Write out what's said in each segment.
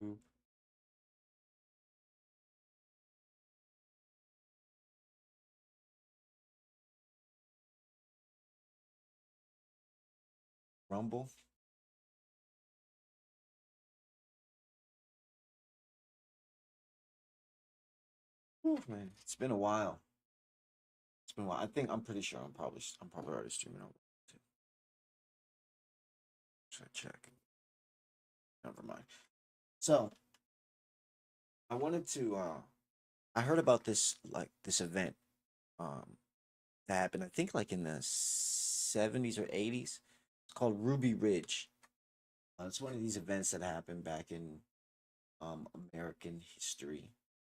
Mm. Rumble. Whew, man, it's been a while. It's been a while. I think I'm pretty sure I'm probably already streaming over. Should I check? Never mind. So I wanted to. I heard about this event um that happened. I think like in the 70s or 80s. It's called Ruby Ridge. It's one of these events that happened back in American history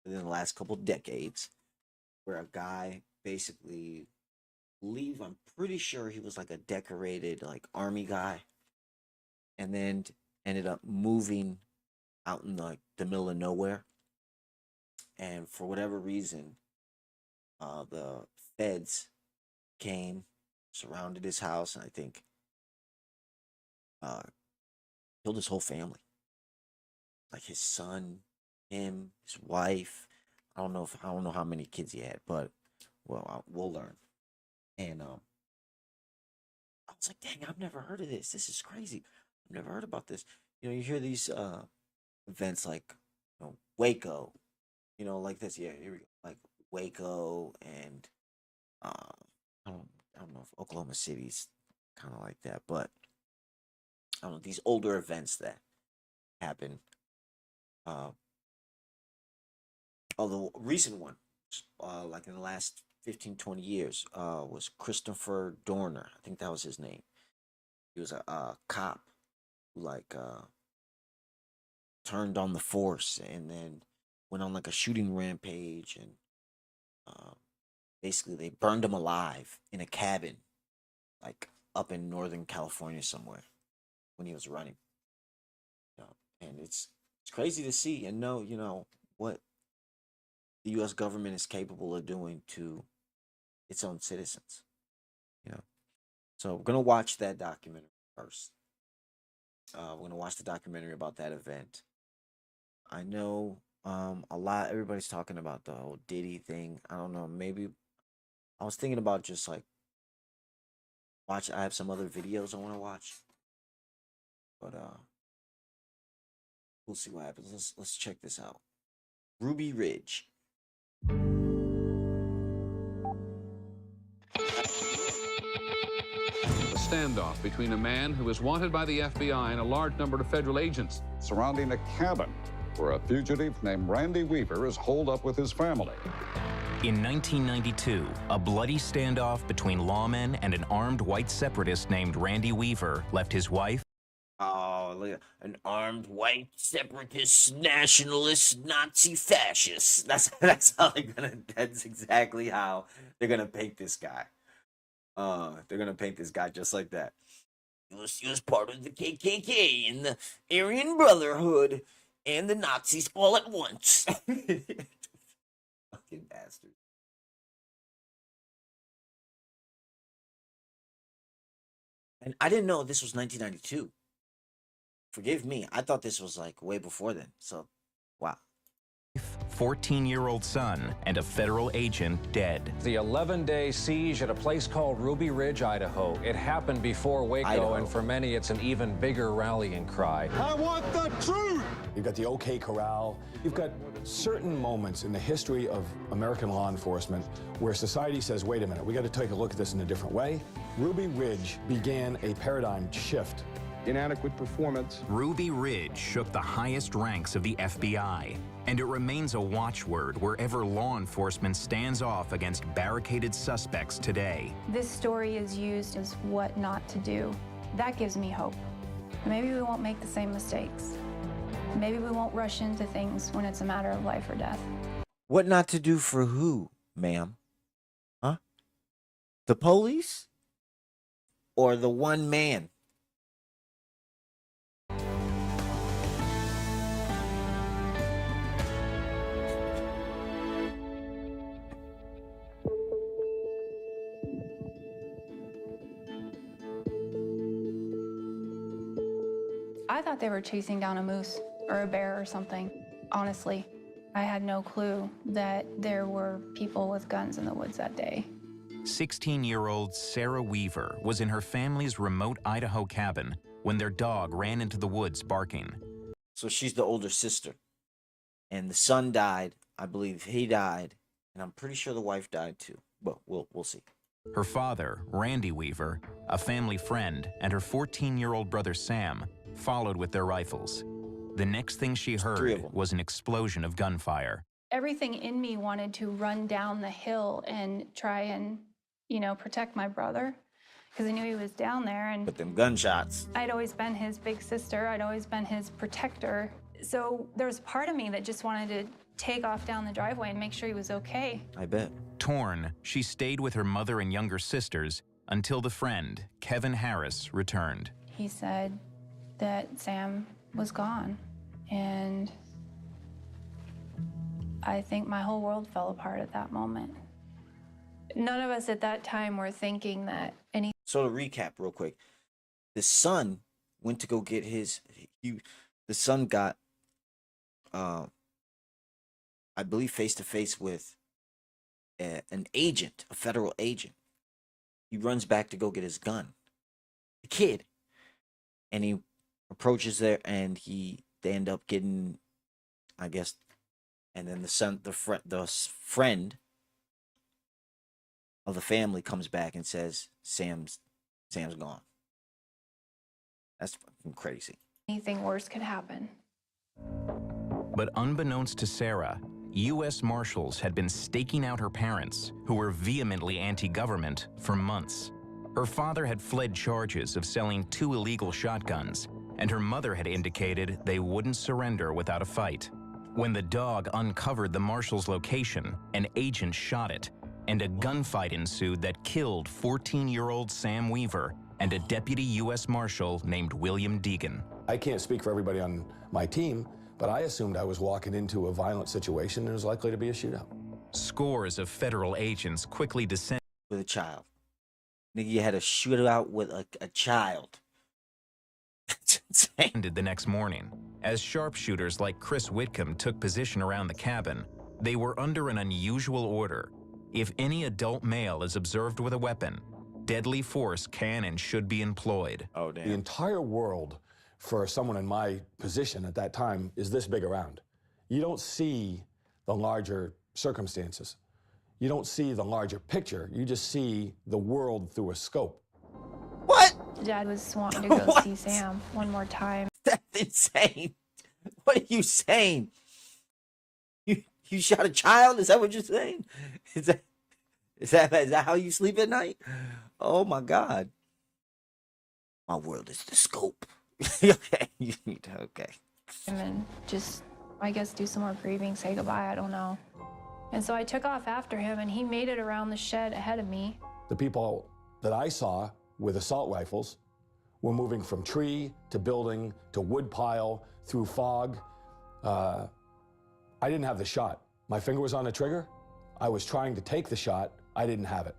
within the last couple decades, where a guy basically leave. I'm pretty sure he was like a decorated like army guy, and then ended up moving out in like the middle of nowhere. And for whatever reason, the feds came, surrounded his house, and I think uh, killed his whole family, like his son, him, his wife. I don't know how many kids he had, but well, we'll learn. And I was like, dang, I've never heard of this. This is crazy. I've never heard about this. You hear these events like Waco, like this. Yeah, here we go. Like Waco and uh, I don't know if Oklahoma City's kind of like that, but I don't know these older events that happen. Uh, although recent one, like in the last 15, 20 years, was Christopher Dorner. I think that was his name. He was a cop who turned on the force and then went on like a shooting rampage and uh, basically they burned him alive in a cabin like up in Northern California somewhere when he was running. And it's crazy to see and know what the U.S. government is capable of doing to its own citizens. You know, so we're gonna watch that documentary first. We're gonna watch the documentary about that event. I know a lot. Everybody's talking about the whole Diddy thing. I don't know. Maybe I was thinking about just like watch. I have some other videos I want to watch, but we'll see what happens. Let's check this out. Ruby Ridge. A standoff between a man who is wanted by the FBI and a large number of federal agents. Surrounding a cabin where a fugitive named Randy Weaver is holed up with his family. In 1992, a bloody standoff between lawmen and an armed white separatist named Randy Weaver left his wife. Oh, look at an armed white separatist, nationalist, Nazi fascist. That's how they're gonna. That's exactly how they're gonna paint this guy. They're gonna paint this guy just like that. He was part of the KKK and the Aryan Brotherhood and the Nazis all at once. Fucking bastard. And I didn't know this was 1992. Forgive me. I thought this was like way before then. So, wow. 14-year-old son and a federal agent dead. The 11-day siege at a place called Ruby Ridge, Idaho. It happened before Waco, Idaho. and for many, it's an even bigger rallying cry. I want the truth! You've got the OK Corral. You've got certain moments in the history of American law enforcement where society says, wait a minute, we got to take a look at this in a different way. Ruby Ridge began a paradigm shift. Inadequate performance. Ruby Ridge shook the highest ranks of the FBI, and it remains a watchword wherever law enforcement stands off against barricaded suspects today. This story is used as what not to do. That gives me hope. Maybe we won't make the same mistakes. Maybe we won't rush into things when it's a matter of life or death. What not to do for who, ma'am? Huh? The police? Or the one man? I thought they were chasing down a moose. or a bear or something. Honestly, I had no clue that there were people with guns in the woods that day. 16-year-old Sarah Weaver was in her family's remote Idaho cabin when their dog ran into the woods barking. So she's the older sister. And the son died. I believe he died. And I'm pretty sure the wife died too. But we'll see. Her father, Randy Weaver, a family friend, and her 14-year-old brother Sam followed with their rifles. The next thing she Three of heard them. was an explosion of gunfire. Everything in me wanted to run down the hill and try and, protect my brother, because I knew he was down there. And But them gunshots. I'd always been his big sister. I'd always been his protector. So there was part of me that just wanted to take off down the driveway and make sure he was okay. I bet. Torn, she stayed with her mother and younger sisters until the friend, Kevin Harris, returned. He said that Sam was gone, and I think my whole world fell apart at that moment. None of us at that time were thinking that any. So to recap real quick, the son went to go get the son got, I believe, face to face with an agent, a federal agent. He runs back to go get his gun, the kid, and he approaches there, and they end up getting, I guess, and then the friend of the family comes back and says Sam's gone. That's fucking crazy. Anything worse could happen. But unbeknownst to Sarah, U.S. Marshals had been staking out her parents, who were vehemently anti-government, for months. Her father had fled charges of selling 2 illegal shotguns, and her mother had indicated they wouldn't surrender without a fight. When the dog uncovered the Marshals' location, an agent shot it, and a gunfight ensued that killed 14-year-old Sam Weaver and a deputy U.S. Marshal named William Deegan. I can't speak for everybody on my team, but I assumed I was walking into a violent situation and it was likely to be a shootout. Scores of federal agents quickly descended With a child. Nigga, you had a shootout with a child. That's insane. the next morning. As sharpshooters like Chris Whitcomb took position around the cabin, they were under an unusual order. If any adult male is observed with a weapon, deadly force can and should be employed. Oh, The damn. entire world for someone in my position at that time is this big around. You don't see the larger circumstances. You don't see the larger picture. You just see the world through a scope. What? Dad was wanting to go What? see Sam one more time. That's insane. What are you saying? You shot a child? Is that what you're saying? Is that how you sleep at night? Oh my God. My world is the scope. Okay. You need to, okay. And just, I guess, do some more grieving, say goodbye, I don't know. And so I took off after him, and he made it around the shed ahead of me. The people that I saw with assault rifles were moving from tree to building to wood pile through fog. I didn't have the shot. My finger was on the trigger. I was trying to take the shot. I didn't have it.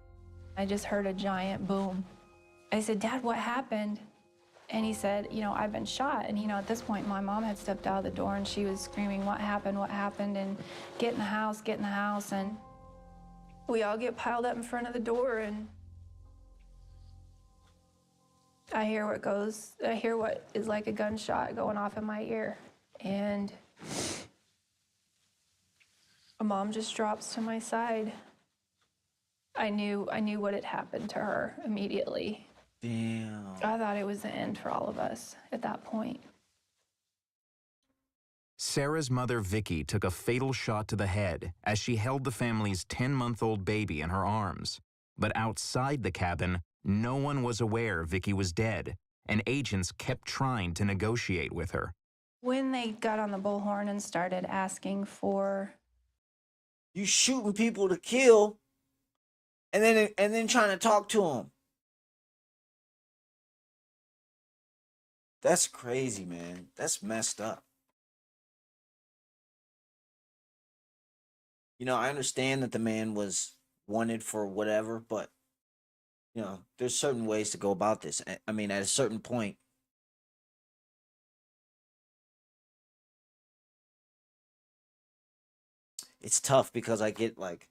I just heard a giant boom. I said, Dad, what happened? And he said, I've been shot. And, at this point, my mom had stepped out of the door, and she was screaming, what happened, and get in the house, get in the house. And we all get piled up in front of the door, and I hear what is like a gunshot going off in my ear. And Mom just drops to my side. I knew what had happened to her immediately. Damn. I thought it was the end for all of us at that point. Sarah's mother, Vicky, took a fatal shot to the head as she held the family's 10-month-old baby in her arms. But outside the cabin, no one was aware Vicky was dead, and agents kept trying to negotiate with her. When they got on the bullhorn and started asking for... You shooting people to kill, and then trying to talk to them. That's crazy, man. That's messed up. I understand that the man was wanted for whatever, but, there's certain ways to go about this. I mean, at a certain point, it's tough because I get like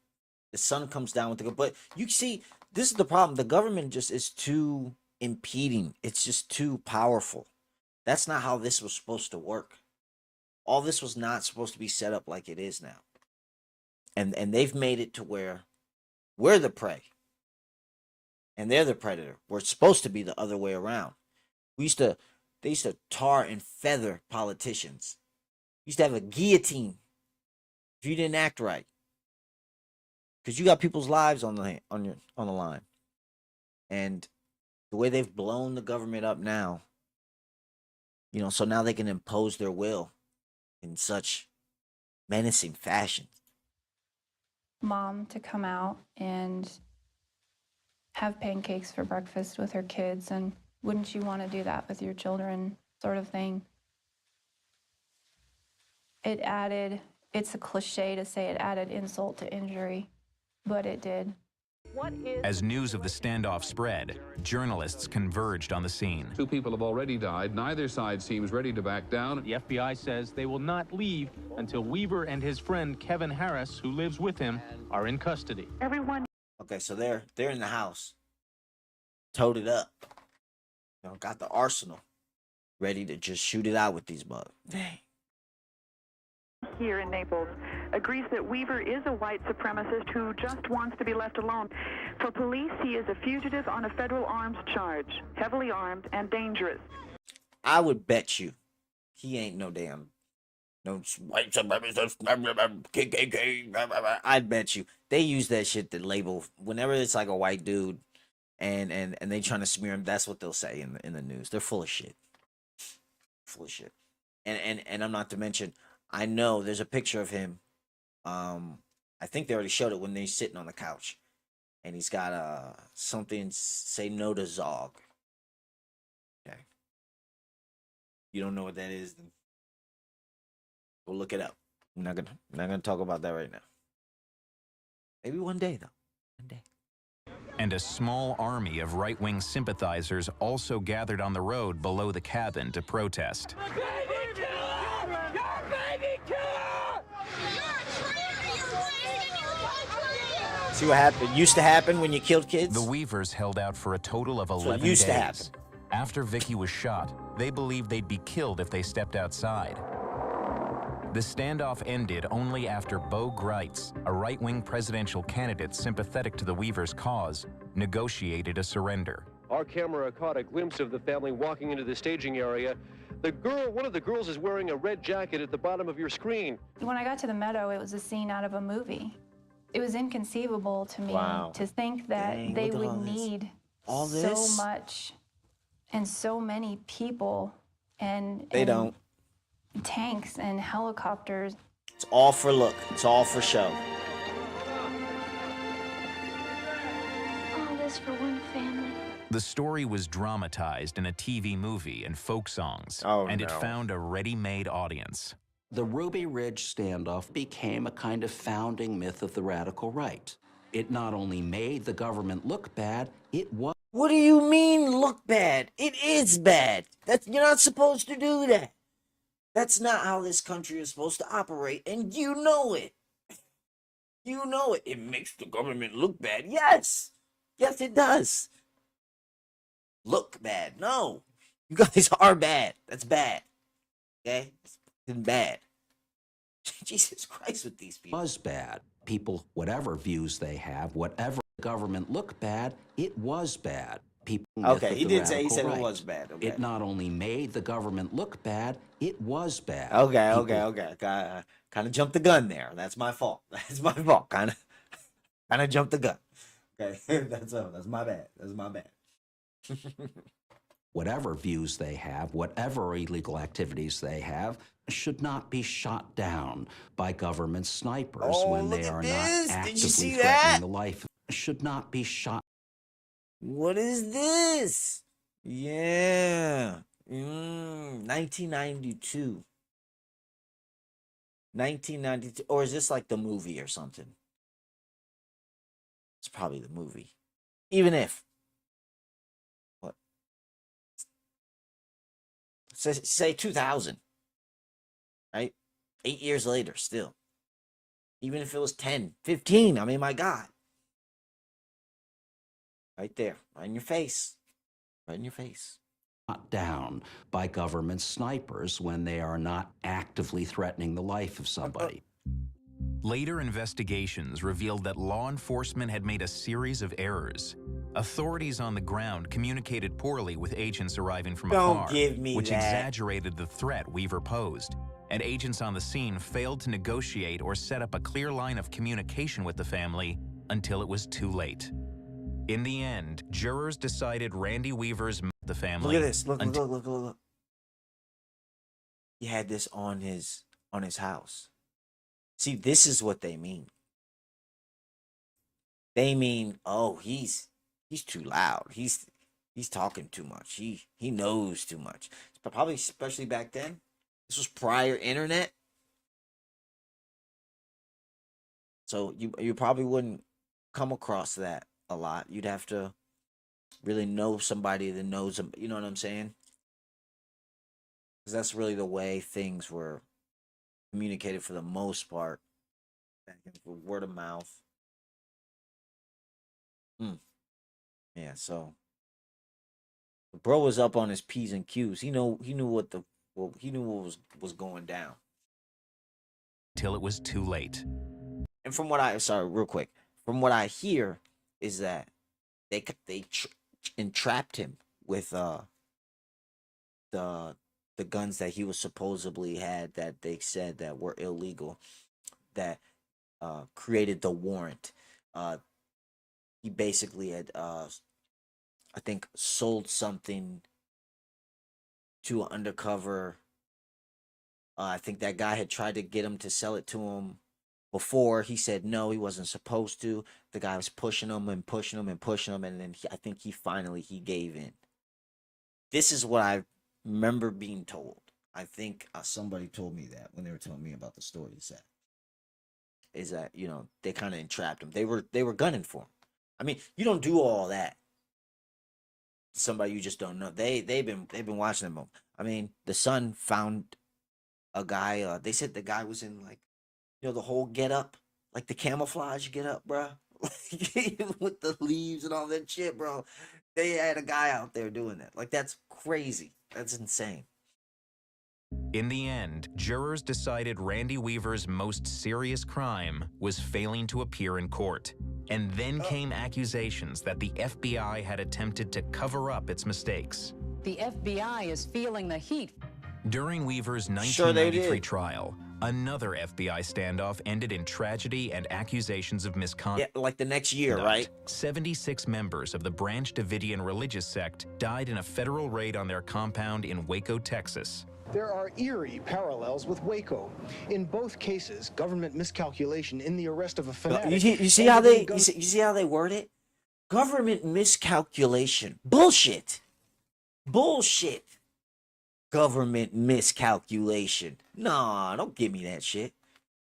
the sun comes down with the but you see this is the problem. The government just is too impeding. It's just too powerful. That's not how this was supposed to work. All this was not supposed to be set up like it is now. And they've made it to where we're the prey and they're the predator. We're supposed to be the other way around. They used to tar and feather politicians. Used to have a guillotine if you didn't act right, because you got people's lives on the line. And the way they've blown the government up now, so now they can impose their will in such menacing fashion. Mom to come out and have pancakes for breakfast with her kids, and wouldn't you want to do that with your children, sort of thing. It's a cliche to say it added insult to injury, but it did. As news of the standoff spread, journalists converged on the scene. 2 people have already died. Neither side seems ready to back down. The FBI says they will not leave until Weaver and his friend Kevin Harris, who lives with him, are in custody. Okay, so they're in the house, toted up, got the arsenal, ready to just shoot it out with these bugs. Dang. Here in Naples agrees that Weaver is a white supremacist who just wants to be left alone. For police, he is a fugitive on a federal arms charge, heavily armed and dangerous. I would bet you he ain't no white supremacist, KKK. I'd bet you they use that shit to label whenever it's like a white dude and they trying to smear him. That's what they'll say in the news. They're full of shit. Full of shit. And I'm not to mention, I know there's a picture of him. I think they already showed it when they're sitting on the couch, and he's got something say no to Zog. Okay, you don't know what that is? Then go look it up. I'm not gonna talk about that right now. Maybe one day though. One day. And a small army of right-wing sympathizers also gathered on the road below the cabin to protest. See what happened? Used to happen when you killed kids? The Weavers held out for a total of 11 used to days. happen. After Vicky was shot, they believed they'd be killed if they stepped outside. The standoff ended only after Bo Greitz, a right-wing presidential candidate sympathetic to the Weavers' cause, negotiated a surrender. Our camera caught a glimpse of the family walking into the staging area. One of the girls is wearing a red jacket at the bottom of your screen. When I got to the meadow, it was a scene out of a movie. It was inconceivable to me to think that they would need so much and so many people and don't. Tanks and helicopters. It's all for look. It's all for show. All this for one family. The story was dramatized in a TV movie and folk songs, and it found a ready-made audience. The Ruby Ridge standoff became a kind of founding myth of the radical right. It not only made the government look bad, it was... What do you mean look bad? It is bad. You're not supposed to do that. That's not how this country is supposed to operate, and you know it. You know it. It makes the government look bad. Yes. Yes, it does. Look bad. No. You guys are bad. That's bad. Okay? It's bad. Jesus Christ with these people. Was bad. People, whatever views they have, whatever government look bad, it was bad. People okay, he did say he said it was bad. Okay. It not only made the government look bad, it was bad. Okay. Kind of jumped the gun there. That's my fault. That's my fault. Kind of jumped the gun. Okay, that's my bad. That's my bad. Whatever views they have, whatever illegal activities they have, should not be shot down by government snipers when they are not actively threatening the life. Should not be shot. What is this? Yeah. 1992. 1992. Or is this like the movie or something? It's probably the movie. Even if. What? Say 2000. Right? 8 years later, still. Even if it was 10, 15, I mean, my God. Right there, right in your face. Right in your face. Shot down by government snipers when they are not actively threatening the life of somebody. Later investigations revealed that law enforcement had made a series of errors. Authorities on the ground communicated poorly with agents arriving from afar, which exaggerated the threat Weaver posed. And agents on the scene failed to negotiate or set up a clear line of communication with the family until it was too late. In the end, jurors decided Randy Weaver's the family. Look at this. Look. He had this on his house. See, this is what they mean. They mean, oh, he's too loud. He's talking too much. He knows too much. But probably especially back then. This was prior internet. So you probably wouldn't come across that a lot. You'd have to really know somebody that knows them. You know what I'm saying? Because that's really the way things were communicated for the most part. Word of mouth. Yeah, so the bro was up on his P's and Q's. He knew what was going down. Till it was too late. And from what from what I hear is that they entrapped him with the guns that he was supposedly had that they said that were illegal, that created the warrant. He basically had I think sold something to an undercover. I think that guy had tried to get him to sell it to him before. He said no, he wasn't supposed to. The guy was pushing him, and then I think he finally gave in. This is what I remember being told. I think somebody told me that when they were telling me about the story. Is that they kind of entrapped him. They were gunning for him. I mean, you don't do all that. Somebody you just don't know. They've been watching them. I mean, the son found a guy. They said the guy was in the whole get up, like the camouflage get up, bro, with the leaves and all that shit, bro. They had a guy out there doing that. Like, that's crazy. That's insane. In the end, jurors decided Randy Weaver's most serious crime was failing to appear in court. And then came accusations that the FBI had attempted to cover up its mistakes. The FBI is feeling the heat. During Weaver's 1993 trial, another FBI standoff ended in tragedy and accusations of misconduct. Yeah, like the next year, right? 76 members of the Branch Davidian religious sect died in a federal raid on their compound in Waco, Texas. There are eerie parallels with Waco. In both cases, government miscalculation in the arrest of a fanatic. You see how they word it? Government miscalculation. Bullshit. Government miscalculation. Nah, don't give me that shit.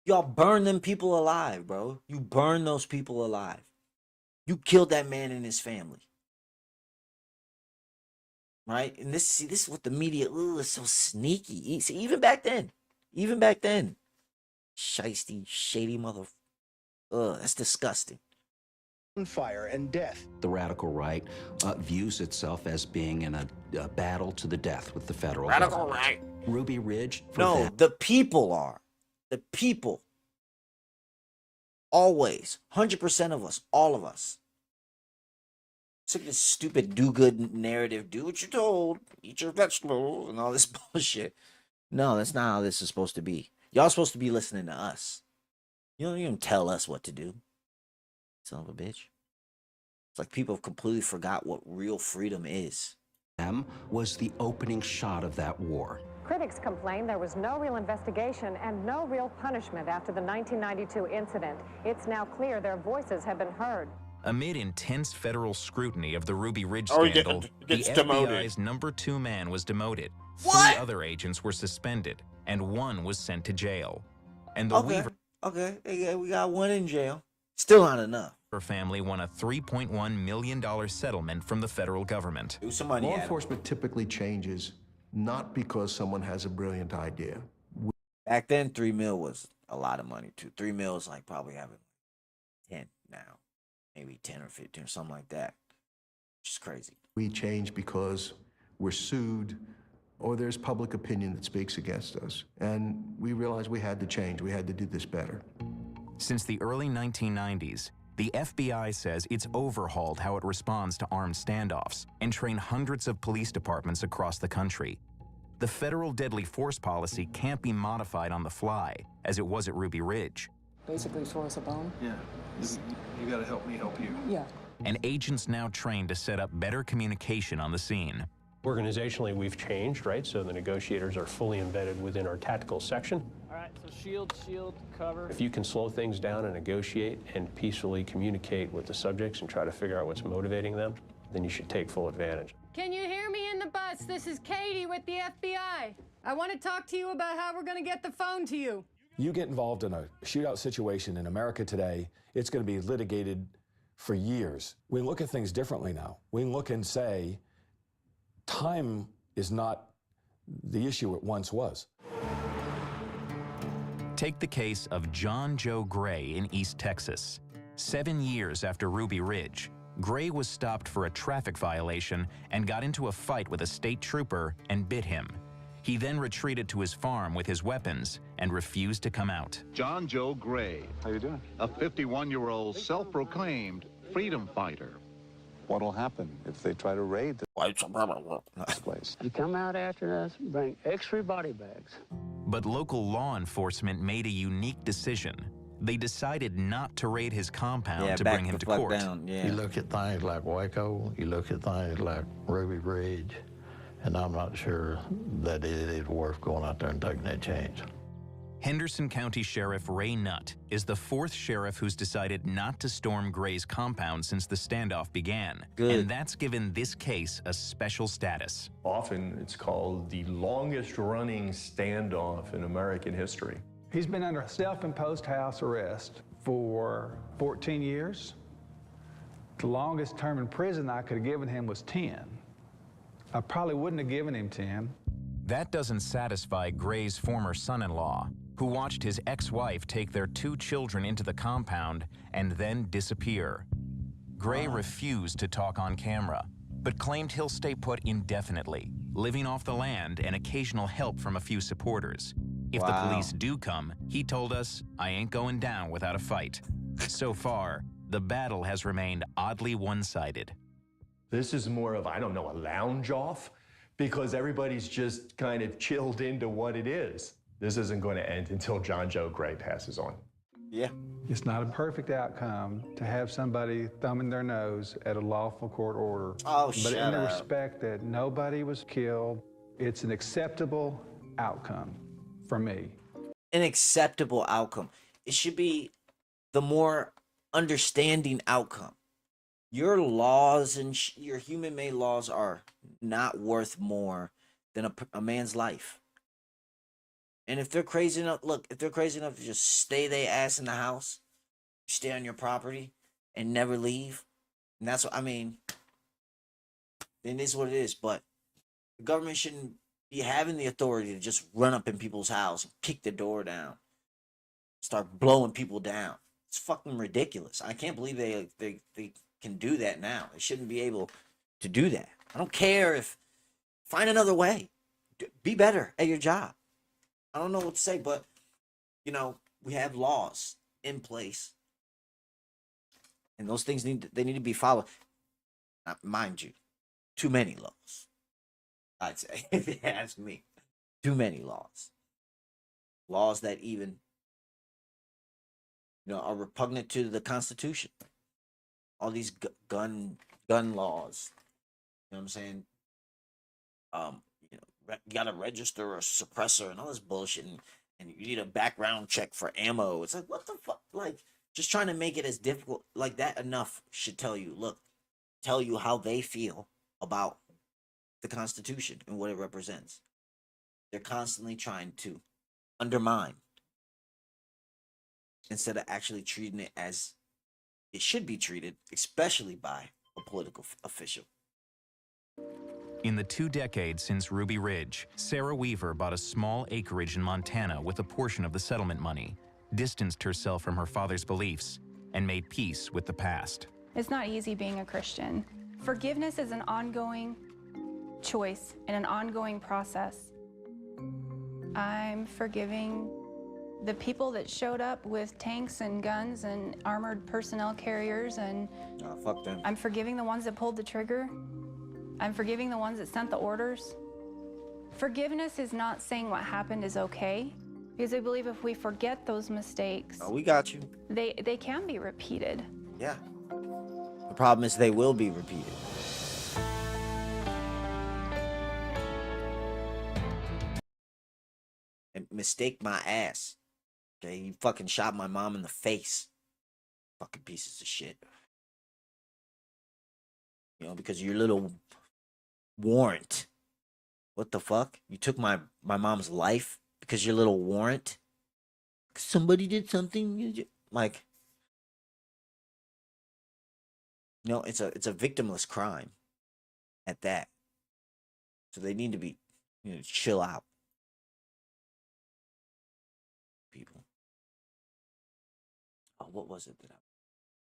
Y'all burn them people alive, bro. You burn those people alive. You killed that man and his family. Right? And this is what the media is so sneaky. See, even back then. Shiesty, shady mother. That's disgusting. Fire and death. The radical right views itself as being in a battle to the death with the federal government. Right. Ruby Ridge. The people are. The people. Always. 100% of us. All of us. Sick of this stupid do-good narrative. Do what you're told. Eat your vegetables and all this bullshit. No, that's not how this is supposed to be. Y'all supposed to be listening to us. You don't even tell us what to do. Son of a bitch. It's like people have completely forgot what real freedom is. Was the opening shot of that war. Critics complain there was no real investigation and no real punishment after the 1992 incident. It's now clear their voices have been heard. Amid intense federal scrutiny of the Ruby Ridge scandal, the FBI's #2 man was demoted. What? 3 other agents were suspended, and 1 was sent to jail. And the Weaver we got 1 in jail. Still not enough. Family won a $3.1 million settlement from the federal government. Law enforcement typically changes not because someone has a brilliant idea. Back then, $3 million was a lot of money too. 3 mil is like probably having 10 now, maybe 10 or 15 or something like that, which is crazy. We change because we're sued or there's public opinion that speaks against us. And we realized we had to change. We had to do this better. Since the early 1990s, the FBI says it's overhauled how it responds to armed standoffs and trained hundreds of police departments across the country. The federal deadly force policy can't be modified on the fly, as it was at Ruby Ridge. Basically throw us a bone? Yeah. You got to help me help you. Yeah. And agents now trained to set up better communication on the scene. Organizationally, we've changed, right? So the negotiators are fully embedded within our tactical section. All right, so shield, cover. If you can slow things down and negotiate and peacefully communicate with the subjects and try to figure out what's motivating them, then you should take full advantage. Can you hear me in the bus? This is Katie with the FBI. I want to talk to you about how we're going to get the phone to you. You get involved in a shootout situation in America today, it's going to be litigated for years. We look at things differently now. We look and say, time is not the issue it once was. Take the case of John Joe Gray in East Texas. 7 years after Ruby Ridge, Gray was stopped for a traffic violation and got into a fight with a state trooper and bit him. He then retreated to his farm with his weapons and refused to come out. John Joe Gray. How you doing? A 51-year-old self-proclaimed freedom fighter. What'll happen if they try to raid this place? You come out after us, bring extra body bags. But local law enforcement made a unique decision. They decided not to raid his compound to bring him to court. You look at things like Waco, you look at things like Ruby Ridge, and I'm not sure that it is worth going out there and taking that chance. Henderson County Sheriff Ray Nutt is the 4th sheriff who's decided not to storm Gray's compound since the standoff began. And that's given this case a special status. Often it's called the longest running standoff in American history. He's been under self-imposed house arrest for 14 years. The longest term in prison I could have given him was 10. I probably wouldn't have given him 10. That doesn't satisfy Gray's former son-in-law, who watched his ex-wife take their 2 children into the compound and then disappear. Gray refused to talk on camera, but claimed he'll stay put indefinitely, living off the land and occasional help from a few supporters. If the police do come, he told us, "I ain't going down without a fight." So far, the battle has remained oddly one-sided. This is more of, I don't know, a lounge off, because everybody's just kind of chilled into what it is. This isn't going to end until John Joe Gray passes on. Yeah. It's not a perfect outcome to have somebody thumbing their nose at a lawful court order. Oh, but in the respect that nobody was killed, it's an acceptable outcome for me. An acceptable outcome. It should be the more understanding outcome. Your laws and your human-made laws are not worth more than a man's life. And if they're crazy enough, if they're crazy enough to just stay their ass in the house, stay on your property, and never leave, and that's what I mean, then it is what it is. But the government shouldn't be having the authority to just run up in people's house and kick the door down, start blowing people down. It's fucking ridiculous. I can't believe they can do that now. They shouldn't be able to do that. I don't care if, find another way. Be better at your job. I don't know what to say, but, you know, we have laws in place. And those things need to be followed. Now, mind you, too many laws. I'd say, if you ask me. Too many laws. Laws that even, you know, are repugnant to the Constitution. All these gun laws. You know what I'm saying? You know, you gotta register a suppressor and all this bullshit, and you need a background check for ammo. It's like, what the fuck? Like, just trying to make it as difficult like that enough should tell you, look, tell you how they feel about the Constitution and what it represents. They're constantly trying to undermine instead of actually treating it as it should be treated, especially by a political official. In the 2 decades since Ruby Ridge, Sarah Weaver bought a small acreage in Montana with a portion of the settlement money. distanced herself from her father's beliefs and made peace with the past. It's not easy being a Christian. Forgiveness is an ongoing choice and an ongoing process. I'm forgiving the people that showed up with tanks and guns and armored personnel carriers, and fuck them. I'm forgiving the ones that pulled the trigger. I'm forgiving the ones that sent the orders. Forgiveness is not saying what happened is okay, because I believe if we forget those mistakes, we got you. They can be repeated. Yeah. The problem is they will be repeated. And mistake my ass. Okay, you fucking shot my mom in the face. Fucking pieces of shit. You know, because of your little warrant. What the fuck? You took my mom's life because your little warrant? Somebody did something. Like, no, it's a victimless crime at that. So they need to be, chill out. People. Oh, what was it that I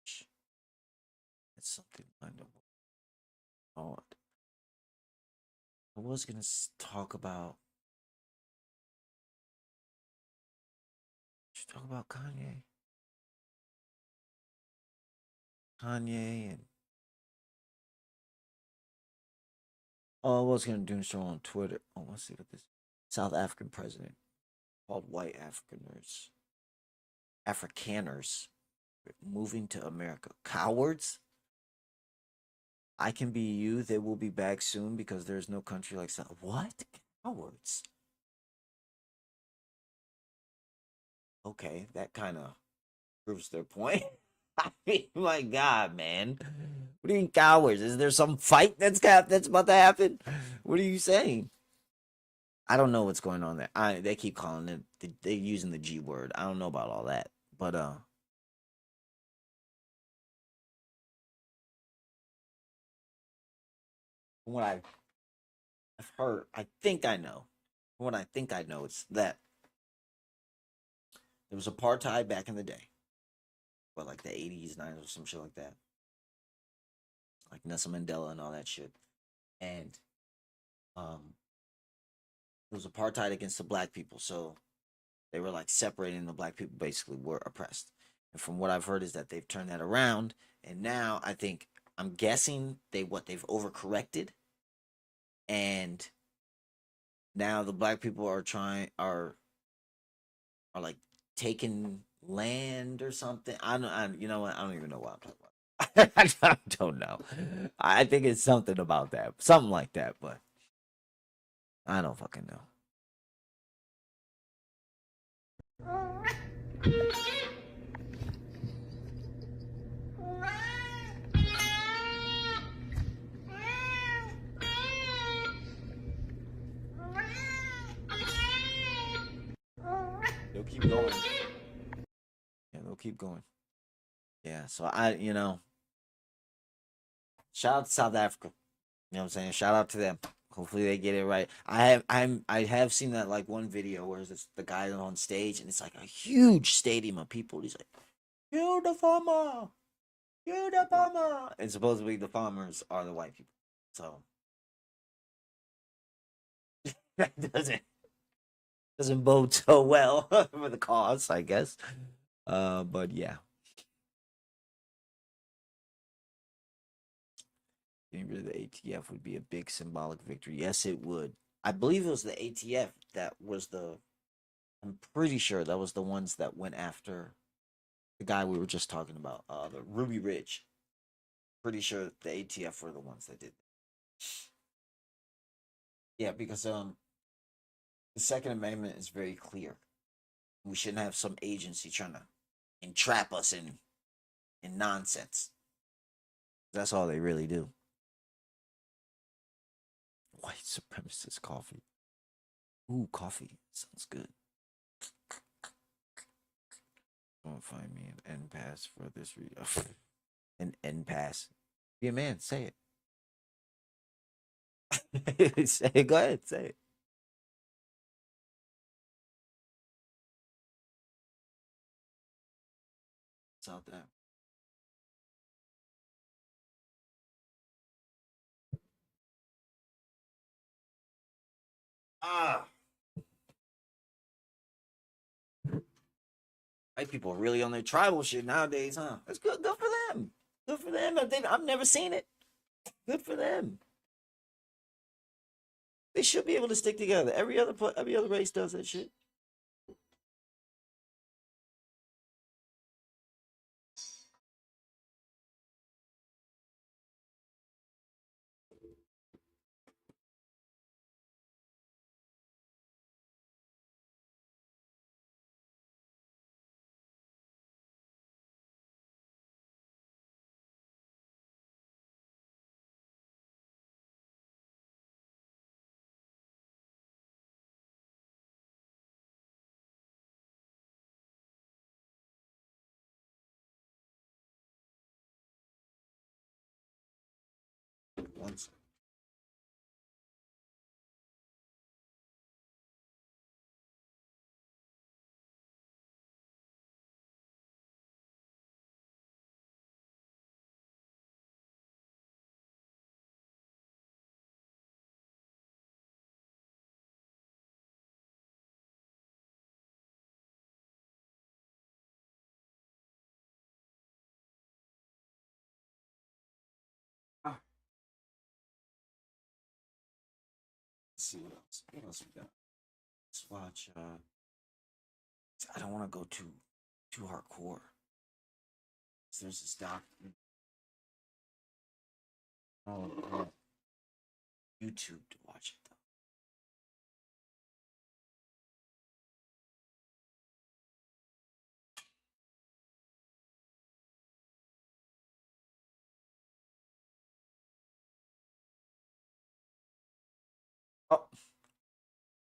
watched? It's something I know. Oh, I was gonna talk about. Should talk about Kanye. Kanye and. Oh, I was gonna do so on Twitter. Oh, let's see what this South African president called white Afrikaners moving to America. Cowards? I can be you. They will be back soon because there's no country like South. What? Cowards? Okay, that kind of proves their point. I mean, my God, man. What are you cowards? Is there some fight that's about to happen? What are you saying? I don't know what's going on there. They keep calling it. They're using the G word. I don't know about all that, but from what I've heard, I think I know. From what I think I know, it's that there was apartheid back in the day, but like the 80s, 90s, or some shit like that, like Nelson Mandela and all that shit, and it was apartheid against the black people, so they were like separating the black people. Basically, were oppressed. And from what I've heard is that they've turned that around, and now I'm guessing they've overcorrected, and now the black people are like taking land or something. You know what? I don't even know what I'm talking about. I don't know. I think it's something about that, something like that, but I don't fucking know. They'll keep going. Yeah, they'll keep going. Yeah, so shout out to South Africa. You know what I'm saying? Shout out to them. Hopefully they get it right. I have seen that like one video where it's the guy on stage and it's like a huge stadium of people. He's like, "You the farmer, you the farmer," and supposedly the farmers are the white people. So that doesn't bode so well for the cause, I guess. But yeah. Getting rid of the ATF would be a big symbolic victory. Yes, it would. I believe it was the ATF that was I'm pretty sure that was the ones that went after the guy we were just talking about, the Ruby Ridge. Pretty sure the ATF were the ones that did. Yeah, because the Second Amendment is very clear. We shouldn't have some agency trying to entrap us in nonsense. That's all they really do. White supremacist coffee. Ooh, coffee. Sounds good. Don't find me an end pass for this an end pass. Be a man, say it. Say it. Go ahead, say it. It's out there. White people are really on their tribal shit nowadays, huh? That's good. Good for them. Good for them. I've never seen it. Good for them. They should be able to stick together. Every other race does that shit. Once. Let's see what else. What else we got? Let's watch. I don't want to go too hardcore. So there's this doc. Oh, YouTube to watch it though. Oh,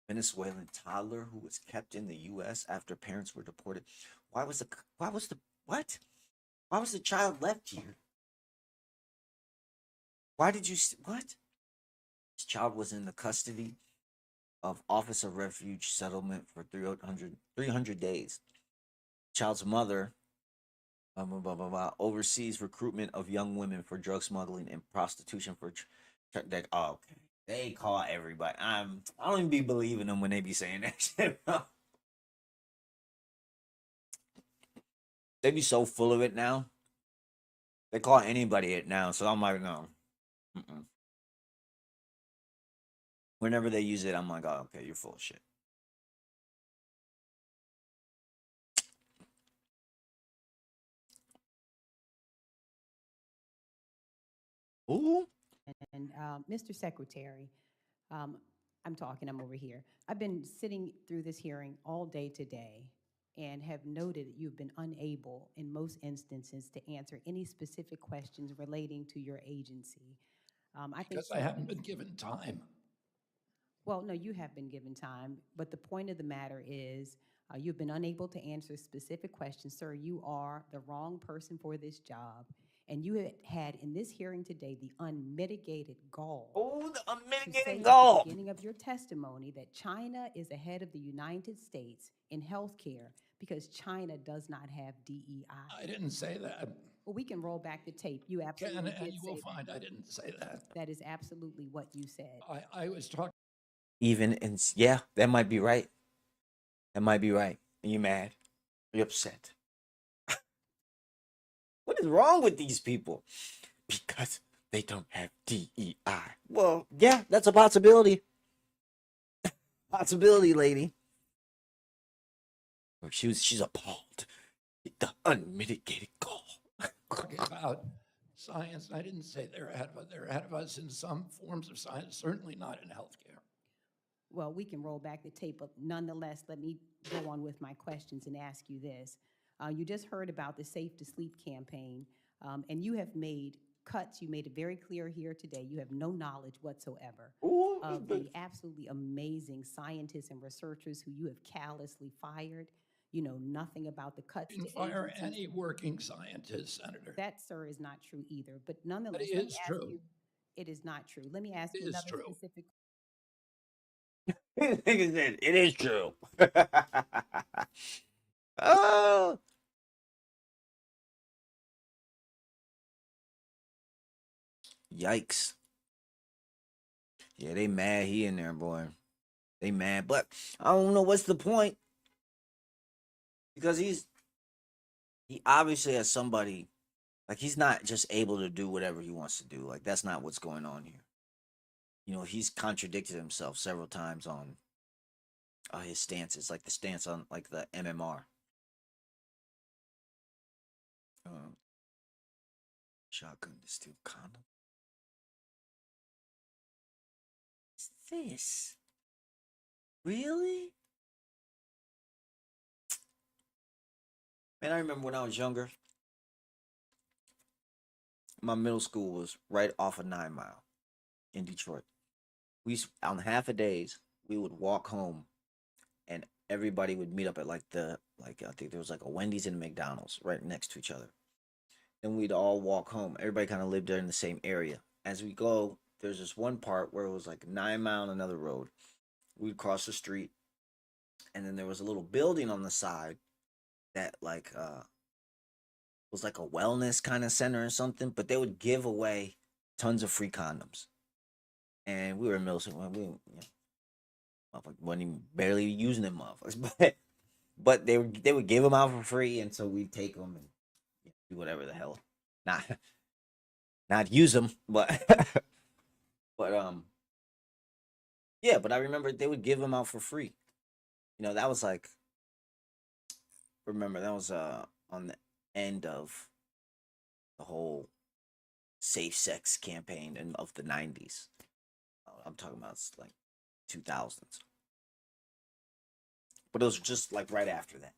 Venezuelan toddler who was kept in the U.S. after parents were deported. Why was the what? Why was the child left here? Why did you what? This child was in the custody of Office of Refuge Settlement for 300 days. Child's mother oversees recruitment of young women for drug smuggling and prostitution for okay. They call everybody. I don't even be believing them when they be saying that shit. They be so full of it now. They call anybody it now, so I'm like, no. Mm-mm. Whenever they use it, I'm like, oh, okay, you're full of shit. Ooh. And Mr. Secretary, I'm over here. I've been sitting through this hearing all day today and have noted that you've been unable, in most instances, to answer any specific questions relating to your agency. Because I haven't been given time. Well, no, you have been given time, but the point of the matter is you've been unable to answer specific questions. Sir, you are the wrong person for this job. And you had in this hearing today the unmitigated gall. Oh, the unmitigated At gall. the beginning of your testimony that China is ahead of the United States in healthcare because China does not have DEI. I didn't say that. Well, we can roll back the tape. You absolutely And did you say will that. find I didn't say that. That is absolutely what you said. I was talking. Even and yeah, that might be right. That might be right. Are you mad? Are you upset? What is wrong with these people? Because they don't have DEI. Well, yeah, that's a possibility. Possibility, lady. She's appalled. The unmitigated gall. Talking about science. I didn't say they're ahead of us. They're ahead of us in some forms of science, certainly not in healthcare. Well, we can roll back the tape, but nonetheless, let me go on with my questions and ask you this. You just heard about the Safe to Sleep campaign, and you have made cuts. You made it very clear here today. You have no knowledge whatsoever of the absolutely amazing scientists and researchers who you have callously fired. You know nothing about the cuts. Didn't fire any working scientists, Senator. That, sir, is not true either. But nonetheless, It is true. It is not true. Let me ask you another specific. It is true. Oh. Yikes. Yeah, they mad he in there, boy. They mad, but I don't know what's the point. Because he obviously has somebody, like he's not just able to do whatever he wants to do. Like that's not what's going on here. You know, he's contradicted himself several times on his stances, like the stance on like the MMR. Shotgun to steal condom. What's this? Really? Man, I remember when I was younger, my middle school was right off of 9 Mile in Detroit. On half a days, we would walk home and everybody would meet up at I think there was like a Wendy's and a McDonald's right next to each other. Then we'd all walk home. Everybody kind of lived there in the same area. As we go, there's this one part where it was like 9 Mile on another road. We'd cross the street, and then there was a little building on the side that was like a wellness kind of center or something, but they would give away tons of free condoms. And we were in middle school. We wasn't even barely using them motherfuckers, but they would give them out for free, and so we'd take them and do whatever the hell, not use them, but yeah. But I remember they would give them out for free. You know, that was like, remember that was on the end of the whole safe sex campaign of the 90s. I'm talking about like 2000s. But it was just like right after that.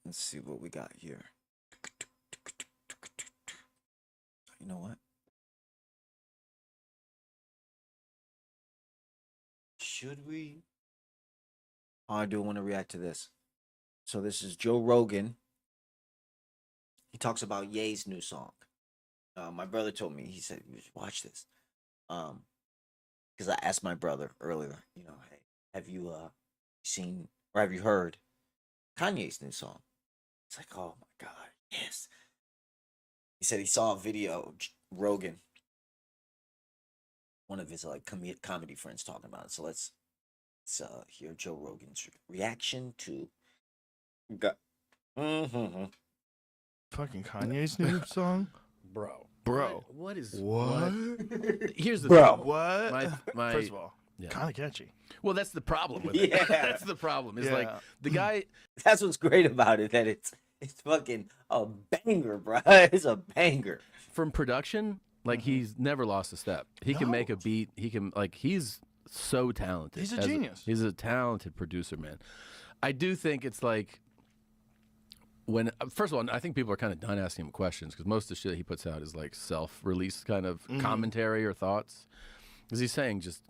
Let's see what we got here. You know what? Should we? Oh, I do want to react to this. So this is Joe Rogan. He talks about Ye's new song. My brother told me, he said, you should watch this. Because I asked my brother earlier, you know, hey, have you seen or have you heard Kanye's new song? It's like, oh my God, yes. He said he saw a video, Rogan, one of his like comedy friends talking about it. So let's hear Joe Rogan's reaction to Fucking Kanye's new song? Bro. What is what? Here's the Bro. thing. What? First of all, kind of catchy. Well, that's the problem with it. Yeah. That's the problem. It's like the guy. That's what's great about it, that it's fucking a banger, bro. It's a banger. From production, like he's never lost a step. He can make a beat. He can he's so talented. He's a genius. He's a talented producer, man. I do think it's like when first of all, I think people are kind of done asking him questions because most of the shit he puts out is like self-released kind of commentary or thoughts. Because he's saying just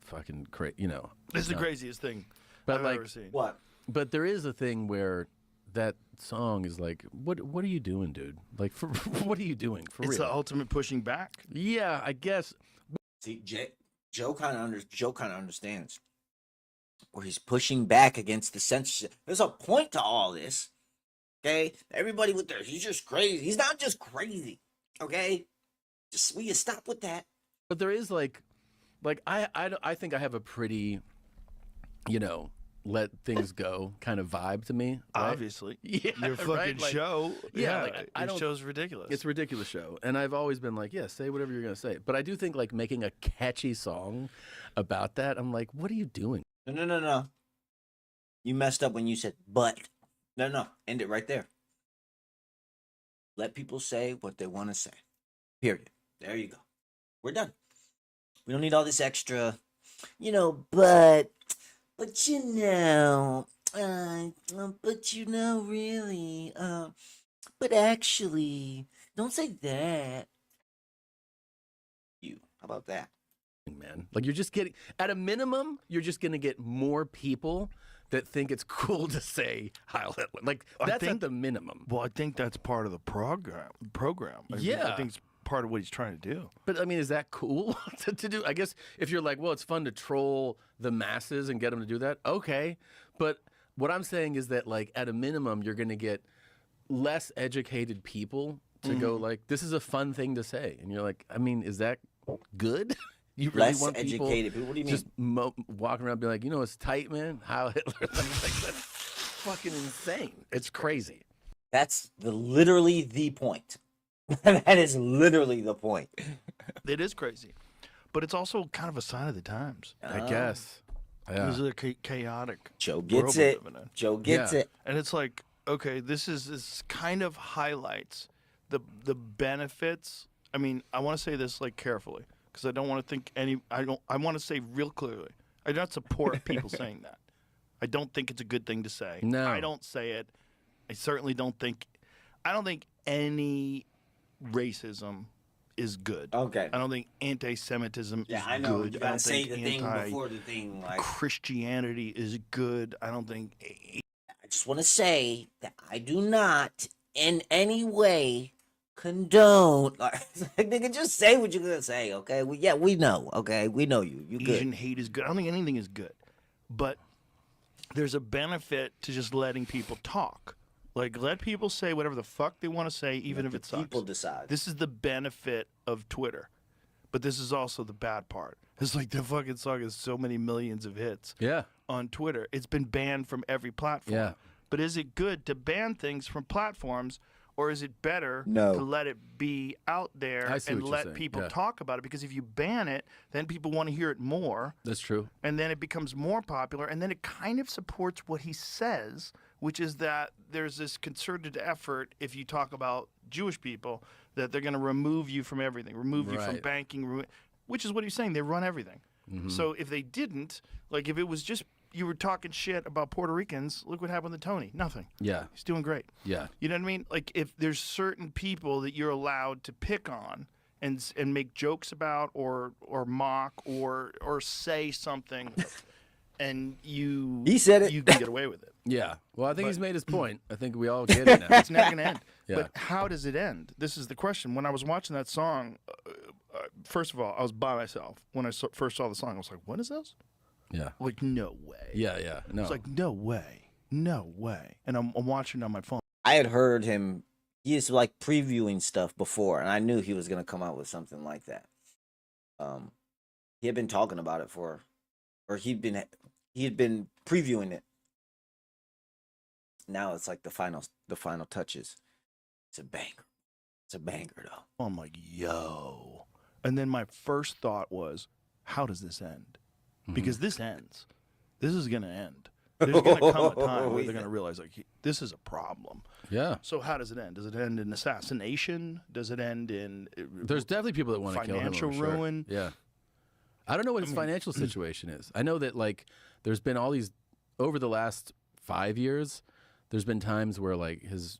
fucking crazy, you know. It's the craziest thing I've ever seen. What? But there is a thing where that song is like, what are you doing, dude? Like, what are you doing for real? It's the ultimate pushing back. Yeah, I guess. See, Joe kind of understands where he's pushing back against the censorship. There's a point to all this. Okay, everybody with their he's just crazy. He's not just crazy. Okay, just will you stop with that? But there is like I think I have a pretty, you know, let things go kind of vibe to me. Right? Obviously, yeah, your fucking right? Like, show. Yeah, like, I your don't. show's ridiculous. It's a ridiculous show, and I've always been like, yeah, say whatever you're gonna say. But I do think like making a catchy song about that, I'm like, what are you doing? No. You messed up when you said but. No. End it right there. Let people say what they want to say. Period. There you go. We're done. We don't need all this extra, you know, but you know, but you know, really, but actually, don't say that. How about that? Man, like you're just getting, at a minimum, you're just gonna get more people that think it's cool to say Heil Hitler. Like that's at the minimum. Well, I think that's part of the program. I think it's part of what he's trying to do. But I mean, is that cool to do? I guess if you're like, well, it's fun to troll the masses and get them to do that. Okay, but what I'm saying is that like at a minimum, you're going to get less educated people to go like, this is a fun thing to say. And you're like, I mean, is that good? You really Less want people educated people? What do you mean? just walking around and be like, you know, it's tight, man? How Hitler, like, that's fucking insane. It's crazy. That's literally the point. That is literally the point. It is crazy, but it's also kind of a sign of the times. I guess. Yeah. This is a chaotic. Joe world gets we it. live in. Joe gets it. And it's like, okay, this kind of highlights the benefits. I mean, I want to say this like carefully because I don't want to think I want to say real clearly. I don't support people saying that. I don't think it's a good thing to say. No. I don't say it. I certainly don't think. I don't think any racism is good. Okay. I don't think anti-Semitism is I know. good. You I gotta don't say think the thing before the thing. Like, Christianity is good. I don't think. I just want to say that I do not in any way condone. Like, nigga, just say what you're gonna say, okay? We know, okay? We know you. You good? Asian hate is good. I don't think anything is good, but there's a benefit to just letting people talk. Like, let people say whatever the fuck they want to say, even if it sucks. People decide. This is the benefit of Twitter, but this is also the bad part. It's like the fucking song has so many millions of hits. Yeah. On Twitter, it's been banned from every platform. Yeah. But is it good to ban things from platforms, or is it better No. to let it be out there I see and what you're let saying, people yeah. talk about it? Because if you ban it, then people want to hear it more, That's true. and then it becomes more popular, and then it kind of supports what he says, which is that there's this concerted effort, if you talk about Jewish people, that they're going to remove you from everything, remove you from Right. banking, which is what he's saying. They run everything. Mhm. So if they didn't, like if it was just you were talking shit about Puerto Ricans, look what happened to Tony. Nothing. Yeah. He's doing great. Yeah. You know what I mean? Like if there's certain people that you're allowed to pick on and make jokes about or mock or say something, and He said it. you can get away with it. Yeah. Well, I think he's made his point. I think we all get it now. It's never going to end. Yeah. But how does it end? This is the question. When I was watching that song, first of all, I was by myself. When I first saw the song, I was like, what is this? Yeah. Like, no way. Yeah, yeah. No. It's like, no way. No way. And I'm watching it on my phone. I had heard him. He is like previewing stuff before, and I knew he was gonna come out with something like that. He had been talking about it he had been previewing it. Now it's like the final touches. It's a banger. It's a banger though. I'm like, yo. And then my first thought was, how does this end? Because this ends. This is going to end. There's going to come a time where they're going to realize, like, this is a problem. Yeah. So how does it end? Does it end in assassination? Does it end in There's definitely people that want to kill him. financial I'm sure. ruin? Yeah. I don't know what his financial situation is. I know that, like, there's been all these, over the last 5 years, there's been times where, like, his,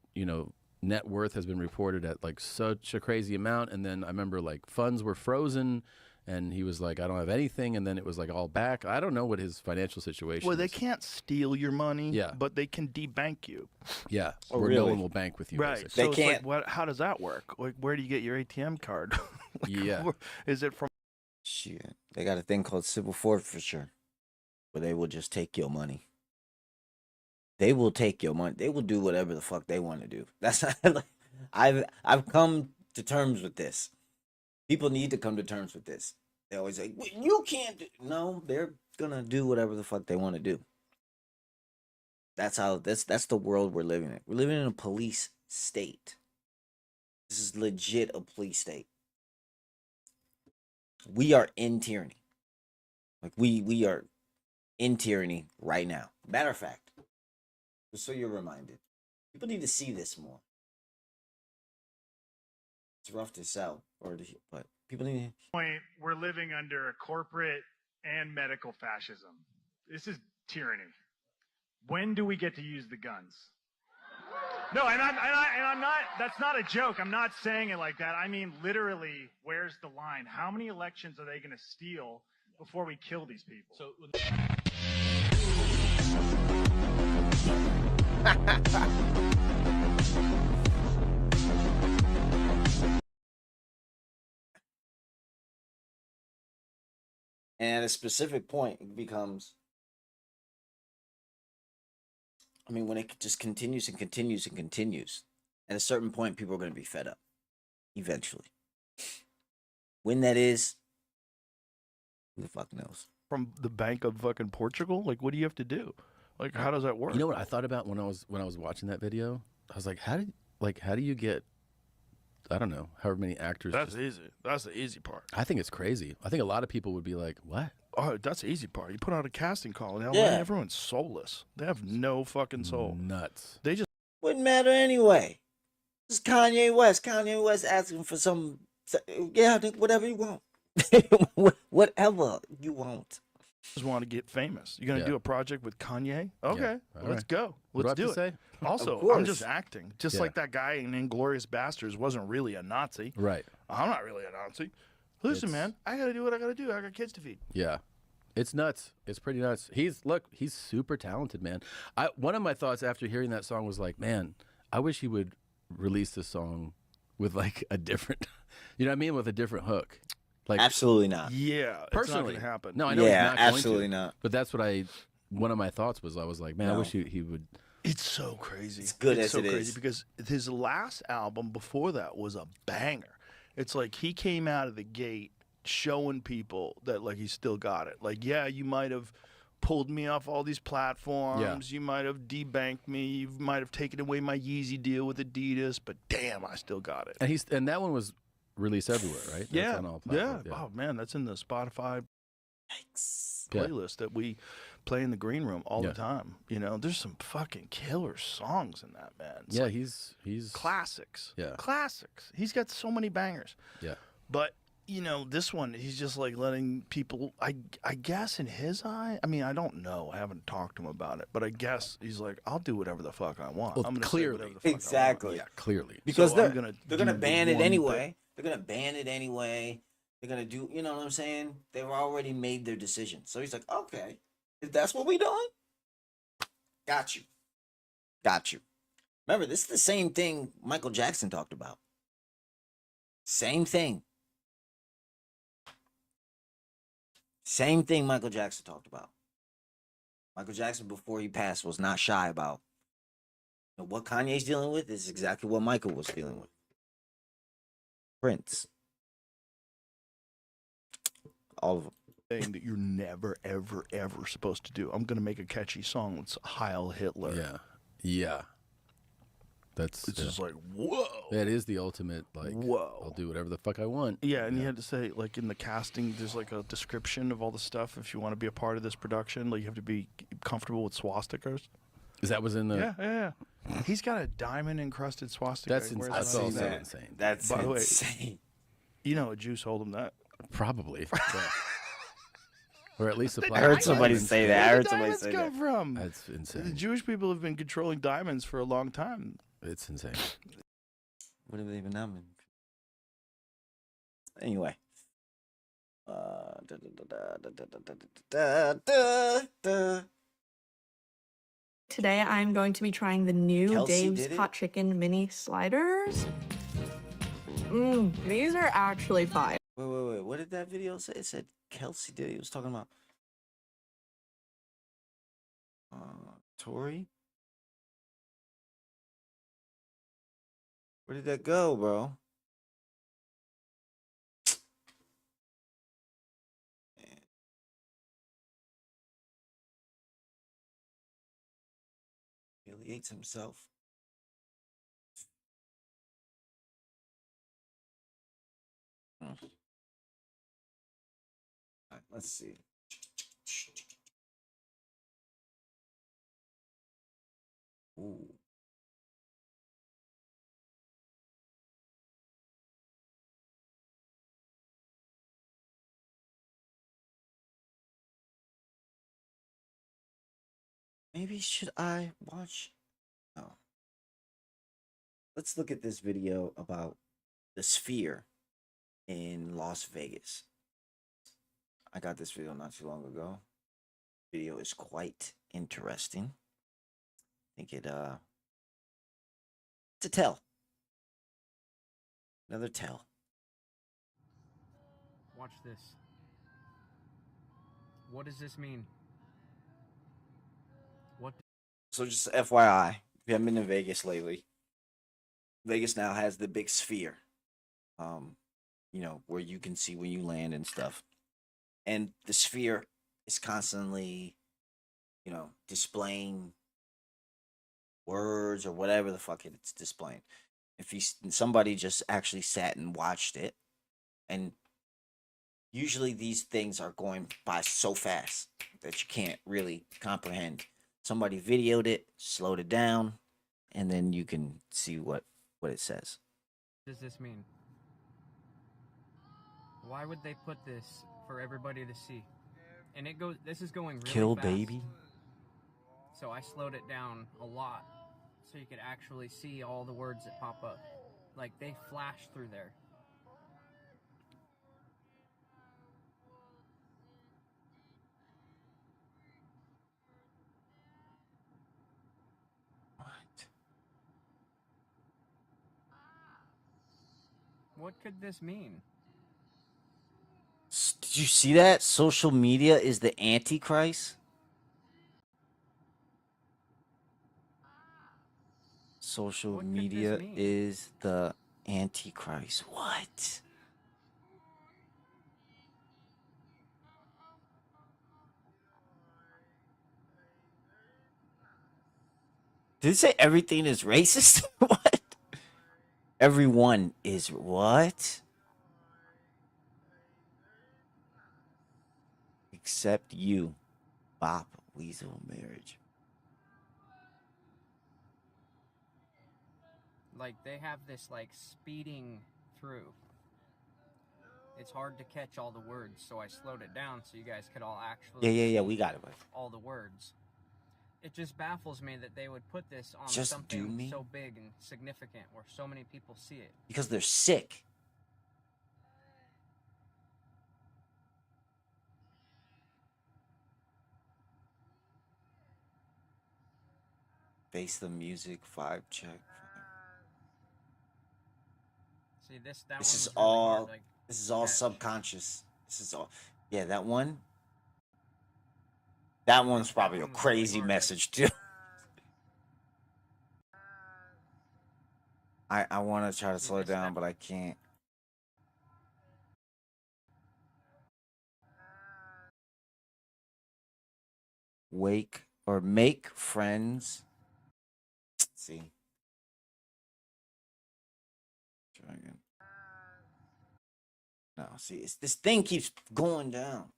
net worth has been reported at, like, such a crazy amount. And then I remember, like, funds were frozen. And he was like, I don't have anything. And then it was like all back. I don't know what his financial situation Well, is. they can't steal your money, Yeah. but they can debank you. Yeah. Oh, where no really? one will bank with you. Right. Basically. So They it's can't- like, how does that work? Like, where do you get your ATM card? Like, Yeah. Is it from? Shit. They got a thing called civil forfeiture, where they will just take your money. They will take your money. They will do whatever the fuck they want to do. That's not, I've come to terms with this. People need to come to terms with this. They always say, "Well, you can't do." No, they're gonna do whatever the fuck they want to do. That's the world we're living in. We're living in a police state. This is legit a police state. We are in tyranny. Like we are in tyranny right now. Matter of fact, just so you're reminded, people need to see this more. It's rough to sell, but people need. Point, we're living under a corporate and medical fascism. This is tyranny. When do we get to use the guns? No, and I'm not. That's not a joke. I'm not saying it like that. I mean, literally, where's the line? How many elections are they going to steal before we kill these people? So. And at a specific point, it becomes. I mean, when it just continues and continues and continues, at a certain point, people are going to be fed up. eventually. When that is, who the fuck knows? From the Bank of fucking Portugal? Like, what do you have to do? Like, how does that work? You know what I thought about when I was watching that video? I was like, how do you get, I don't know, however many actors? That's easy. That's the easy part. I think it's crazy. I think a lot of people would be like, what? Oh, that's the easy part. You put out a casting call in LA, Yeah. everyone's soulless. They have no fucking soul. Nuts. They just Wouldn't matter anyway. This is Kanye West. Kanye West asking for some, yeah, whatever you want. Whatever you want. just want to get famous. You're gonna Yeah. do a project with Kanye? Okay, All let's right. go. What do I Let's have do to it. say? Also, Of course. I'm just acting, just Yeah. like that guy in Inglourious Bastards wasn't really a Nazi. Right. I'm not really a Nazi. Listen, man, I gotta do what I gotta do. I got kids to feed. Yeah. It's nuts. It's pretty nuts. He's super talented, man. One of my thoughts after hearing that song was like, man, I wish he would release this song with like a different, you know what I mean, with a different hook. Like Absolutely not. Yeah, personally, it's not gonna happen. No, I know Yeah, he's not absolutely going to, not. But that's what one of my thoughts was. I was like, man, I No. wish he would. It's so crazy. It's good it's as so it crazy is. because his last album before that was a banger. It's like he came out of the gate showing people that like he still got it. Like, yeah, you might have pulled me off all these platforms. You might have debanked me. You might have taken away my Yeezy deal with Adidas, but damn, I still got it. And that one was released everywhere, right? That's Yeah, on all yeah. platforms, Oh man, that's in the Spotify Yeah. playlist that we play in the green room all Yeah. the time. You know, there's some fucking killer songs in that, man. It's Yeah, like he's classics. Yeah. Classics. He's got so many bangers. Yeah. But you know, this one, he's just like letting people. I guess in his eye. I mean, I don't know. I haven't talked to him about it, but I guess he's like, I'll do whatever the fuck I want. Well, I'm gonna say clearly. whatever the fuck Exactly. I want. Yeah, clearly. Because So they're I'm gonna gonna do the ban it one anyway. thing. They're gonna ban it anyway. They're gonna do, you know what I'm saying? They've already made their decision. So he's like, okay, if that's what we doing, got you. Remember, this is the same thing Michael Jackson talked about. Same thing. Same thing Michael Jackson talked about. Michael Jackson, before he passed, was not shy about what Kanye's dealing with is exactly what Michael was dealing with. Prince. All of them. Thing that you're never, ever, ever supposed to do. I'm gonna make a catchy song with Heil Hitler. Yeah. Yeah. That's It's just like, whoa. That is the ultimate, like, Whoa. I'll do whatever the fuck I want. Yeah, and you had to say, like, in the casting, there's like a description of all the stuff. If you want to be a part of this production, like, you have to be comfortable with swastikas. Is that was in the? Yeah. He's got a diamond encrusted swastika. That's Where's that's that on also there? insane. That's By the way, insane. You know, a Jew sold him that. Probably. Yeah. Or at least supply. I heard somebody diamonds. say that. I Where heard did somebody diamonds say come that. from? That's The insane. Jewish people have been controlling diamonds for a long time. It's insane. What have they been on? Anyway. Today I'm going to be trying the new Kelsey Dave's did it? Hot Chicken Mini Sliders. These are actually fire. Wait. What did that video say? It said Kelsey did it. He was talking about Tori. Where did that go, bro? Man. Humiliates himself. All right, let's see. Ooh. Maybe should I watch? No. Let's look at this video about the Sphere in Las Vegas. I got this video not too long ago. Video is quite interesting. I think it's a tell. Another tell. Watch this. What does this mean? What? So just FYI, if you haven't been to Vegas lately, Vegas now has the big Sphere. you know, where you can see when you land and stuff. And the sphere is constantly, you know, displaying words or whatever the fuck it's displaying. If somebody just actually sat and watched it, and usually these things are going by so fast that you can't really comprehend. Somebody videoed it, slowed it down, and then you can see what it says. What does this mean? Why would they put this for everybody to see? And it goes. This is going really Kill fast. baby. So I slowed it down a lot, so you could actually see all the words that pop up. Like they flash through there. What could this mean? Did you see that? Social media is the Antichrist. Social media is the Antichrist. What? Did it say everything is racist? What? Everyone is what? Except you. Bop Weasel marriage. Like they have this like speeding through. It's hard to catch all the words, so I slowed it down so you guys could all actually Yeah, see we got it. all the words. It just baffles me that they would put this on Just something so big and significant where so many people see it. Because they're sick. Face the music, vibe check. See this This is one was really all hard, like, this is all catch. subconscious. This is all. Yeah, that one. That one's probably a crazy message too. I want to try to slow it down, but I can't. Wake or make friends. See. Try again. No, see, this thing keeps going down.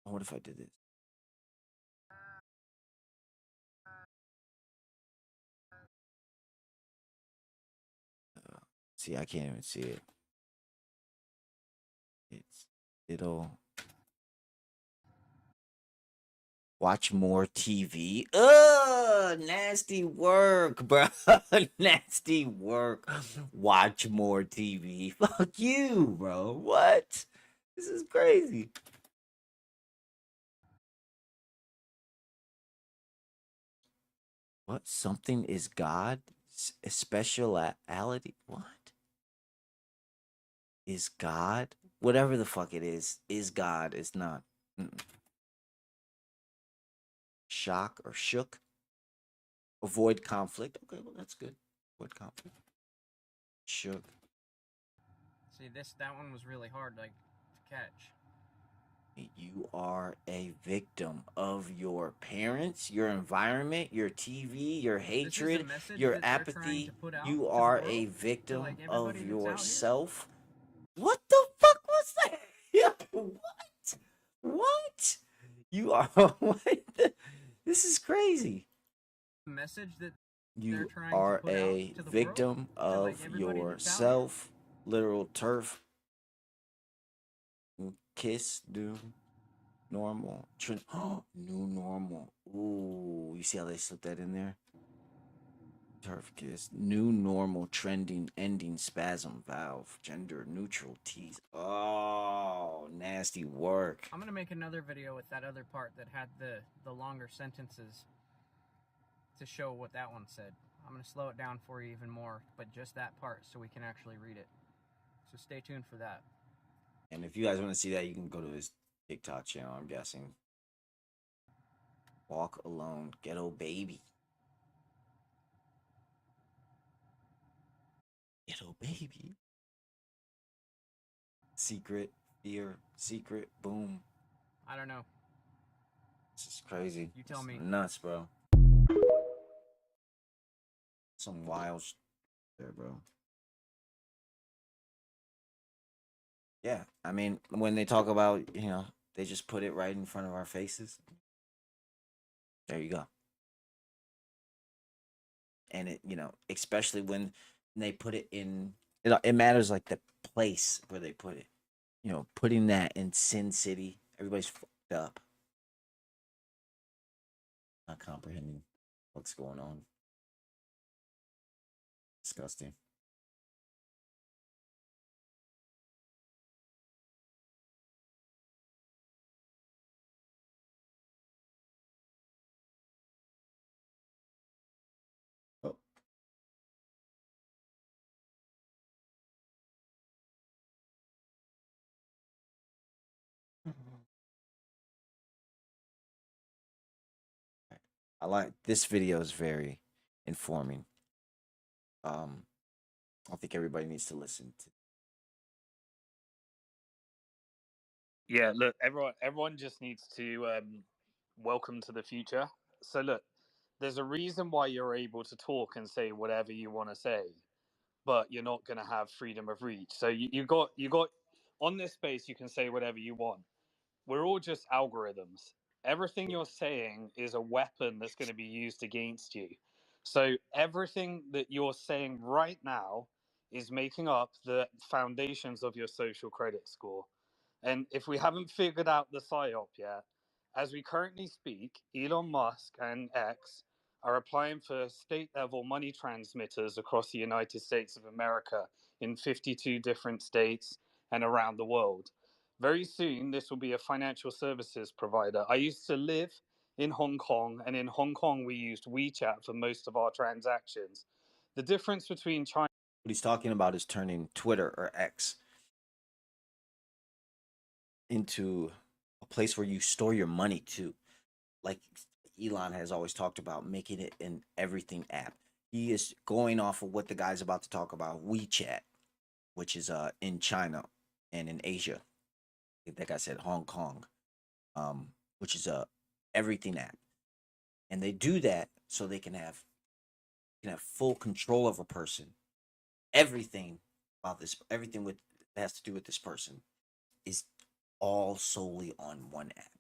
What if I did this? See, I can't even see it. It'll watch more TV. Ugh, nasty work, bro. Nasty work. Watch more TV. Fuck you, bro. What? This is crazy. What? Something is God? A speciality? What? Is God? Whatever the fuck it is God. It's not. Shock or shook. Avoid conflict. Okay, well, that's good. Avoid conflict. Shook. See that one was really hard, like, to catch. You are a victim of your parents, your environment, your TV, your hatred, your apathy. You are a victim of yourself. What the fuck was that? Yeah, what? What? You are what? This is crazy. Message that you are a victim of yourself. Literal turf. Kiss, do normal. New normal. Ooh, you see how they slipped that in there? Turf kiss. New normal trending ending spasm valve. Gender neutral tease. Oh, nasty work. I'm gonna make another video with that other part that had the longer sentences to show what that one said. I'm gonna slow it down for you even more, but just that part so we can actually read it. So stay tuned for that. And if you guys want to see that, you can go to his TikTok channel, I'm guessing. Walk alone, ghetto baby. Ghetto baby. Secret, fear, secret, boom. I don't know. This is crazy. You tell me. Nuts, bro. Some wild there, bro. Yeah, I mean, when they talk about, they just put it right in front of our faces. There you go. And it, especially when they put it in, it matters like the place where they put it. Putting that in Sin City, everybody's fucked up. Not comprehending what's going on. Disgusting. Oh. I like this video is very informing. I think everybody needs to listen to. Yeah, look, everyone just needs to welcome to the future. So look, there's a reason why you're able to talk and say whatever you want to say, but you're not going to have freedom of reach. So you got on this space you can say whatever you want. We're all just algorithms. Everything you're saying is a weapon that's going to be used against you. So everything that you're saying right now is making up the foundations of your social credit score. And if we haven't figured out the psyop yet, as we currently speak, Elon Musk and X are applying for state level money transmitters across the United States of America in 52 different states and around the world. Very soon, this will be a financial services provider. I used to live in Hong Kong, and in Hong Kong, we used WeChat for most of our transactions. The difference between China. What he's talking about is turning Twitter or X into a place where you store your money too. Like Elon has always talked about, making it an everything app. He is going off of what the guy's about to talk about, WeChat, which is in China and in Asia. Like I said, Hong Kong, which is a everything app. And they do that so they can have full control of a person. Everything about this, everything with that has to do with this person is all solely on one app.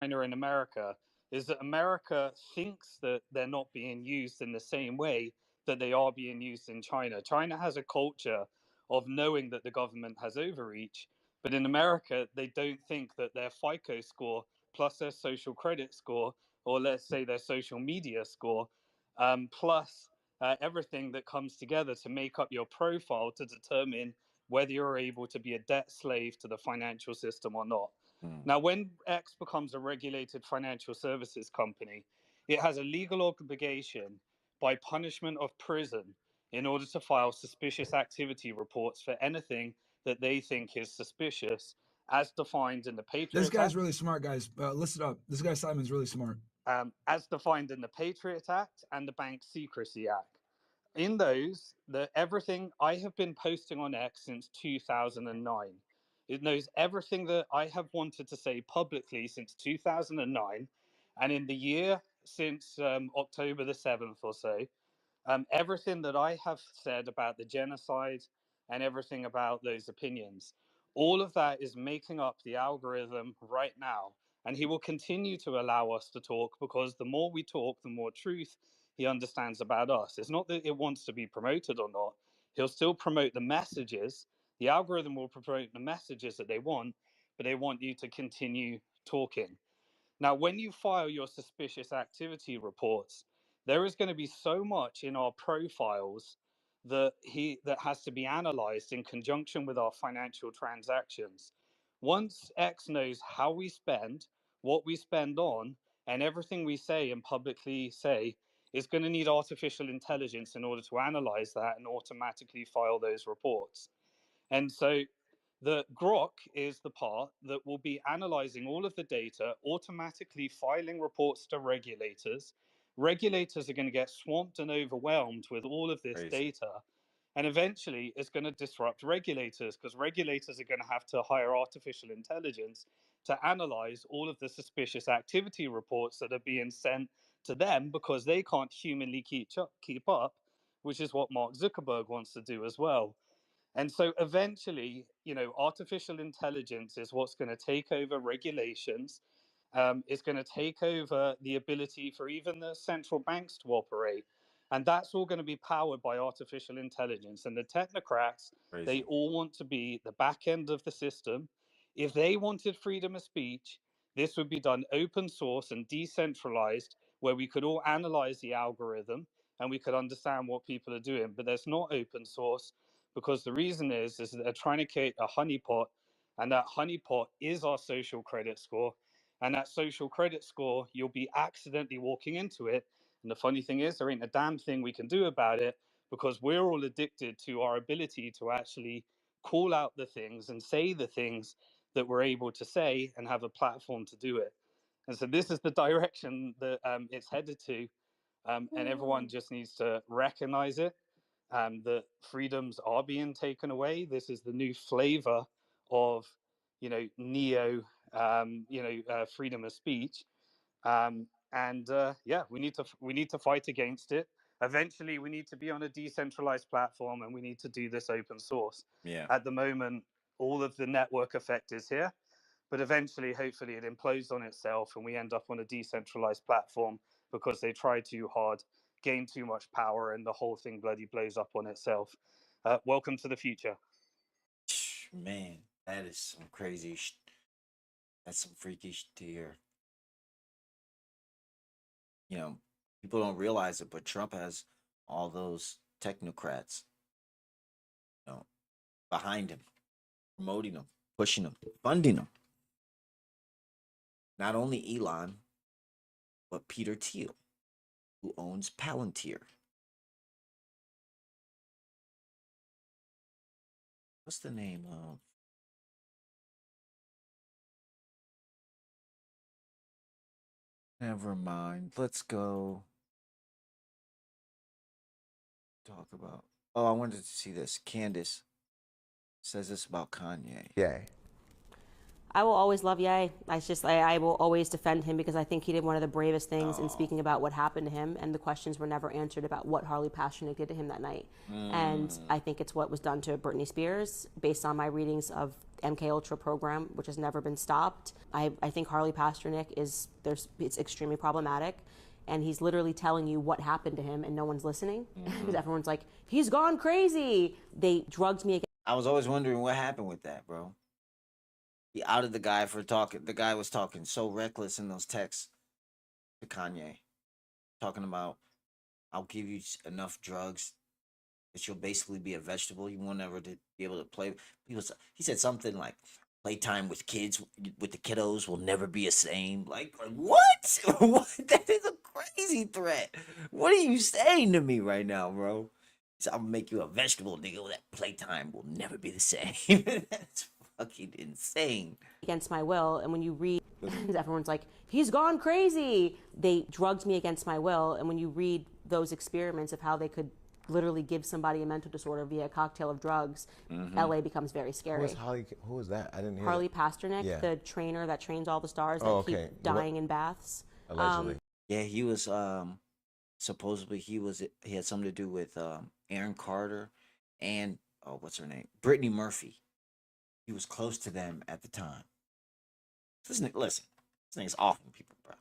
China and America is that America thinks that they're not being used in the same way that they are being used in China. China has a culture of knowing that the government has overreach, but in America, they don't think that their FICO score plus their social credit score, or let's say their social media score, plus everything that comes together to make up your profile to determine whether you're able to be a debt slave to the financial system or not. Now, when X becomes a regulated financial services company, it has a legal obligation by punishment of prison in order to file suspicious activity reports for anything that they think is suspicious, as defined in the Patriot This guy's Act. really smart, guys. Listen up. This guy Simon's really smart. As defined in the Patriot Act and the Bank Secrecy Act. In those, everything I have been posting on X since 2009. It knows everything that I have wanted to say publicly since 2009, and in the year since October the 7th or so, everything that I have said about the genocide and everything about those opinions. All of that is making up the algorithm right now. And he will continue to allow us to talk because the more we talk, the more truth he understands about us. It's not that it wants to be promoted or not. He'll still promote the messages. The algorithm will promote the messages that they want, but they want you to continue talking. Now, when you file your suspicious activity reports, there is going to be so much in our profiles that has to be analyzed in conjunction with our financial transactions. Once X knows how we spend, what we spend on, and everything we say and publicly say, is going to need artificial intelligence in order to analyze that and automatically file those reports. And so the Grok is the part that will be analyzing all of the data, automatically filing reports to regulators. Regulators are going to get swamped and overwhelmed with all of this data. And eventually it's going to disrupt regulators, because regulators are going to have to hire artificial intelligence to analyze all of the suspicious activity reports that are being sent to them, because they can't humanly keep up, which is what Mark Zuckerberg wants to do as well. And so eventually, artificial intelligence is what's going to take over regulations. It's going to take over the ability for even the central banks to operate. And that's all going to be powered by artificial intelligence. And the technocrats, they all want to be the back end of the system. If they wanted freedom of speech, this would be done open source and decentralized, where we could all analyze the algorithm and we could understand what people are doing. But there's not open source, because the reason is that they're trying to create a honeypot, and that honeypot is our social credit score. And that social credit score, you'll be accidentally walking into it. And the funny thing is, there ain't a damn thing we can do about it, because we're all addicted to our ability to actually call out the things and say the things that we're able to say, and have a platform to do it. And so this is the direction that it's headed to. And everyone just needs to recognize it, that freedoms are being taken away. This is the new flavor of, neo, freedom of speech. Yeah, we need to fight against it. Eventually, we need to be on a decentralized platform, and we need to do this open source. Yeah. At the moment, all of the network effect is here, but eventually, hopefully, it implodes on itself, and we end up on a decentralized platform, because they try too hard, gain too much power, and the whole thing bloody blows up on itself. Welcome to the future. Man, that is some crazy. That's some freaky shit to hear. People don't realize it, but Trump has all those technocrats, behind him, promoting him, pushing him, funding him. Not only Elon, but Peter Thiel, who owns Palantir. What's the name of? Never mind. Let's go talk about. Oh, I wanted to see this. Candace says this about Kanye. Yay. I will always love Ye. I will always defend him, because I think he did one of the bravest things in speaking about what happened to him, and the questions were never answered about what Harley Pasternak did to him that night. And I think it's what was done to Britney Spears, based on my readings of MK Ultra program, which has never been stopped. I think Harley Pasternak it's extremely problematic. And he's literally telling you what happened to him, and no one's listening, because everyone's like, he's gone crazy. They drugged me again. I was always wondering what happened with that, bro. He outed the guy for talking. The guy was talking so reckless in those texts to Kanye, talking about, I'll give you enough drugs that you'll basically be a vegetable. You won't ever be able to play. He said something like, playtime with kids, with the kiddos, will never be the same. Like what? What? That is a crazy threat. What are you saying to me right now, bro? He said, I'll make you a vegetable, nigga. That playtime will never be the same. That's fucking insane. Against my will, and when you read, everyone's like, he's gone crazy. They drugged me against my will, and when you read those experiments of how they could literally give somebody a mental disorder via a cocktail of drugs, LA becomes very scary. Who was that? I didn't hear Harley that. Pasternak, the trainer that trains all the stars that keep dying in baths. Allegedly. Yeah, he was supposedly he had something to do with Aaron Carter and what's her name? Brittany Murphy. He was close to them at the time. Listen, this nigga's offing people, bro.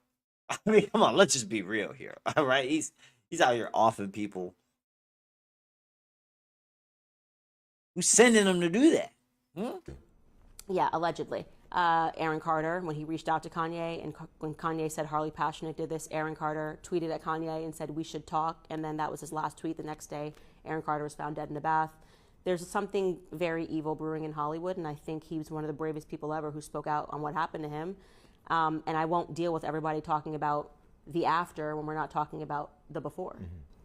I mean, come on, let's just be real here. All right, he's out here offing people. Who's sending them to do that? Yeah, allegedly. Aaron Carter, when he reached out to Kanye, and when Kanye said Harley Pasternak did this, Aaron Carter tweeted at Kanye and said, we should talk. And then that was his last tweet. The next day, Aaron Carter was found dead in a bath. There's something very evil brewing in Hollywood, and I think he was one of the bravest people ever who spoke out on what happened to him. And I won't deal with everybody talking about the after when we're not talking about the before.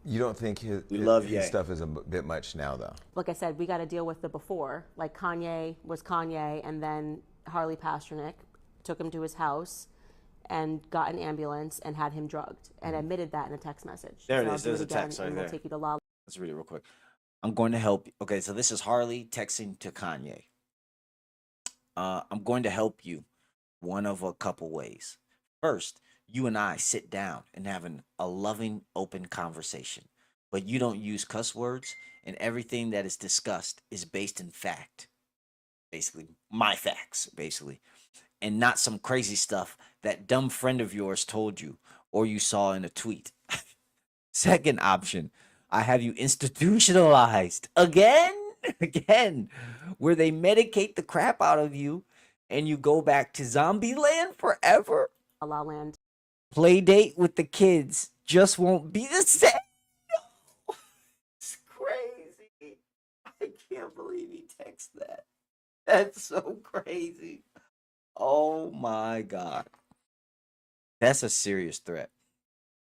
You don't think his stuff is a bit much now, though? Like I said, we got to deal with the before. Like Kanye was Kanye, and then Harley Pasternak took him to his house and got an ambulance and had him drugged and admitted that in a text message. There it So is. There's a text right there. We'll take you to law. Let's read it real quick. I'm going to help you. Okay, so this is Harley texting to Kanye. I'm going to help you one of a couple ways. First, you and I sit down and have a loving, open conversation, but you don't use cuss words, and everything that is discussed is based in fact. Basically, my facts, basically, and not some crazy stuff that dumb friend of yours told you or you saw in a tweet. Second option, I have you institutionalized again, again, where they medicate the crap out of you and you go back to zombie land forever. La La Land. Play date with the kids just won't be the same. It's crazy. I can't believe he texted that. That's so crazy. Oh my God. That's a serious threat.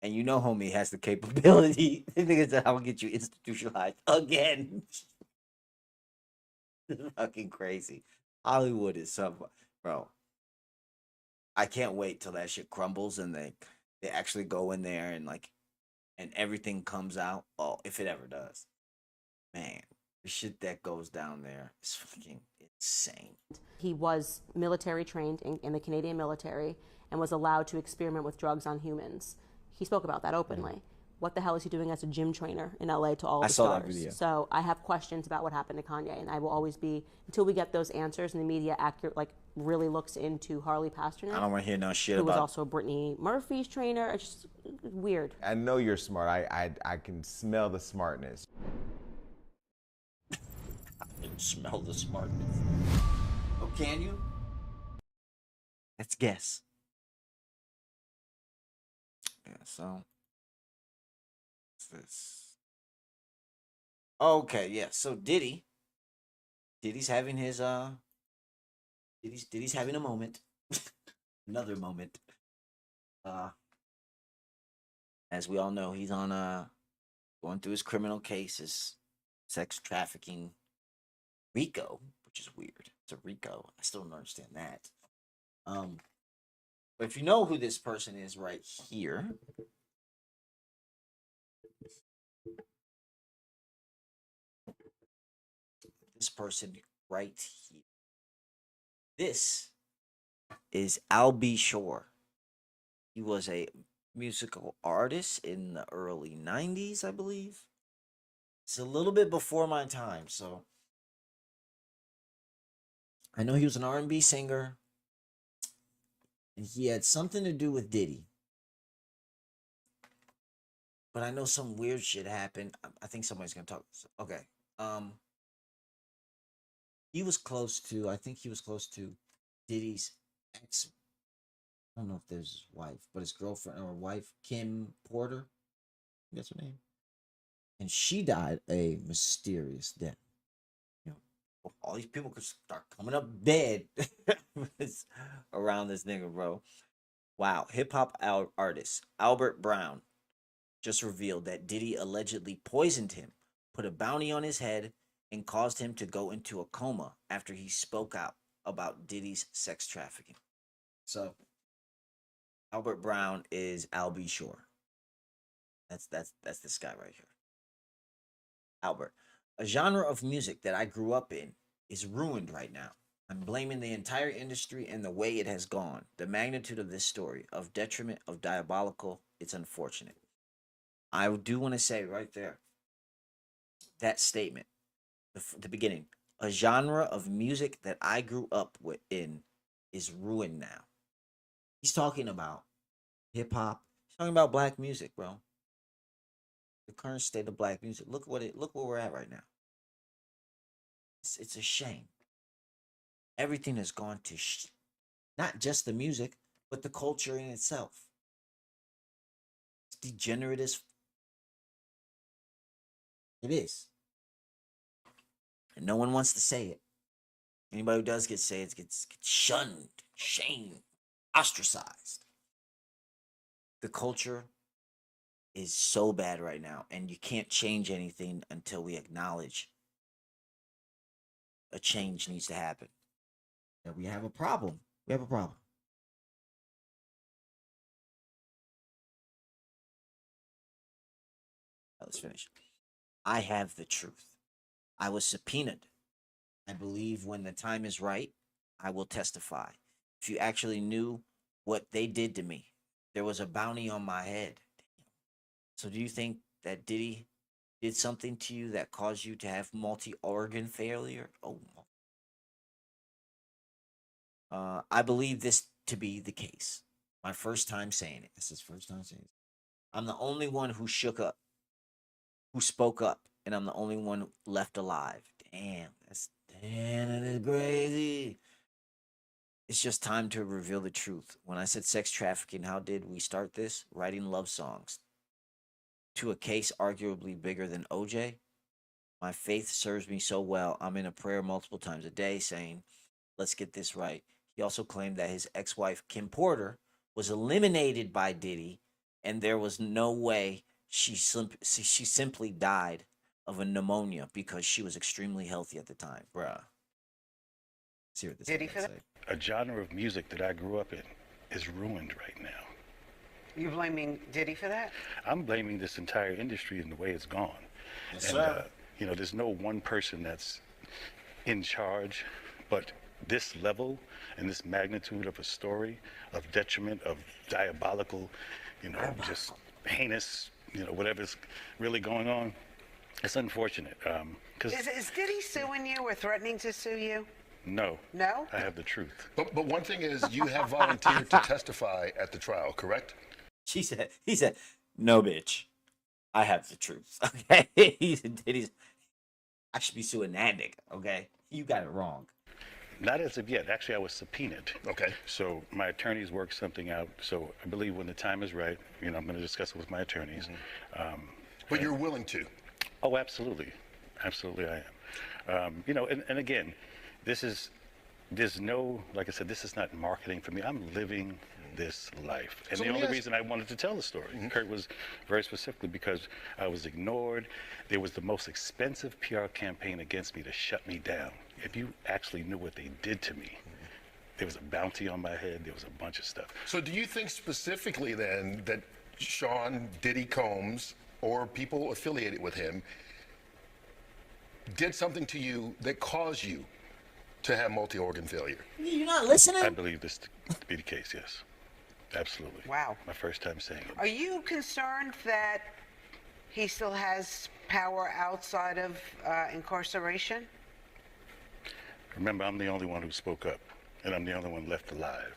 And you know, homie has the capability. The nigga said, "I will get you institutionalized again." Fucking crazy. Hollywood is some, bro. I can't wait till that shit crumbles and they actually go in there and like and everything comes out. Oh, if it ever does, man, the shit that goes down there is fucking insane. He was military trained in the Canadian military and was allowed to experiment with drugs on humans. He spoke about that openly. What the hell is he doing as a gym trainer in LA to all I the saw stars? that video. So I have questions about what happened to Kanye, and I will always be, until we get those answers and the media accurate, like really looks into Harley Pasternak. I don't want to hear no shit who about. was also Brittany Murphy's trainer. It's just weird. I know you're smart. I can smell the smartness. I can smell the smartness. Oh, can you? Let's guess. Yeah, so what's this? Okay, yeah. So Diddy's having his Diddy's having a moment. Another moment. As we all know, he's on going through his criminal cases, sex trafficking, RICO, which is weird. It's a RICO. I still don't understand that. But if you know who this person is right here, this person right here, this is Albie Shore. He was a musical artist in the early 90s, I believe. It's a little bit before my time, so I know he was an R&B singer, and he had something to do with Diddy. But I know some weird shit happened. I think somebody's gonna talk. Okay. He was close to. I think he was close to Diddy's ex. I don't know if there's his wife, but his girlfriend or wife, Kim Porter. That's her name. And she died a mysterious death. You know, all these people could start coming up dead around this nigga, bro. Wow. Hip hop artist Albert Brown just revealed that Diddy allegedly poisoned him, put a bounty on his head, and caused him to go into a coma after he spoke out about Diddy's sex trafficking. So, Albert Brown is Albie Shore. That's this guy right here. Albert. A genre of music that I grew up in is ruined right now. I'm blaming the entire industry and the way it has gone. The magnitude of this story, of detriment, of diabolical, it's unfortunate. I do want to say right there, that statement, the beginning, a genre of music that I grew up in is ruined now. He's talking about hip hop. He's talking about black music, bro. The current state of black music. Look where we're at right now. It's a shame. Everything has gone to not just the music, but the culture in itself. It's degenerate as it is. And no one wants to say it. Anybody who does get say it gets shunned, shamed, ostracized. The culture is so bad right now, and you can't change anything until we acknowledge a change needs to happen. That we have a problem. We have a problem. Let's finish. I have the truth. I was subpoenaed. I believe when the time is right, I will testify. If you actually knew what they did to me, there was a bounty on my head. So do you think that Diddy did something to you that caused you to have multi-organ failure? Oh, I believe this to be the case. My first time saying it. This is first time saying it. I'm the only one who shook up, who spoke up, and I'm the only one left alive. Damn, that is crazy. It's just time to reveal the truth. When I said sex trafficking, how did we start this? Writing love songs to a case arguably bigger than OJ. My faith serves me so well. I'm in a prayer multiple times a day saying, let's get this right. He also claimed that his ex wife, Kim Porter, was eliminated by Diddy, and there was no way she simply died of a pneumonia because she was extremely healthy at the time. Bruh. Let's hear what this Diddy guy for that? say. A genre of music that I grew up in is ruined right now. You're blaming Diddy for that? I'm blaming this entire industry and the way it's gone. Yes, and, sir. you know, there's no one person that's in charge, but this level and this magnitude of a story, of detriment, of diabolical, you know, just heinous, you know, whatever's really going on, it's unfortunate. Is Diddy suing you or threatening to sue you? No. No? I have the truth. But one thing is, you have volunteered to testify at the trial, correct? He said, no, bitch. I have the truth. Okay. He said, Diddy's, I should be suing that nigga. Okay. You got it wrong. Not as of yet. Actually, I was subpoenaed. Okay. So my attorneys worked something out. So I believe when the time is right, you know, I'm going to discuss it with my attorneys. But you're willing to? Oh, absolutely. Absolutely, I am. You know, and again, there's no, like I said, this is not marketing for me. I'm living this life. And So the let me only ask- reason I wanted to tell the story, Kurt, was very specifically because I was ignored. There was the most expensive PR campaign against me to shut me down. If you actually knew what they did to me, there was a bounty on my head. There was a bunch of stuff. So do you think specifically then that Sean Diddy Combs or people affiliated with him did something to you that caused you to have multi-organ failure? You're not listening? I believe this to be the case, yes. Absolutely. Wow. My first time saying it. Are you concerned that he still has power outside of incarceration? Remember, I'm the only one who spoke up, and I'm the only one left alive.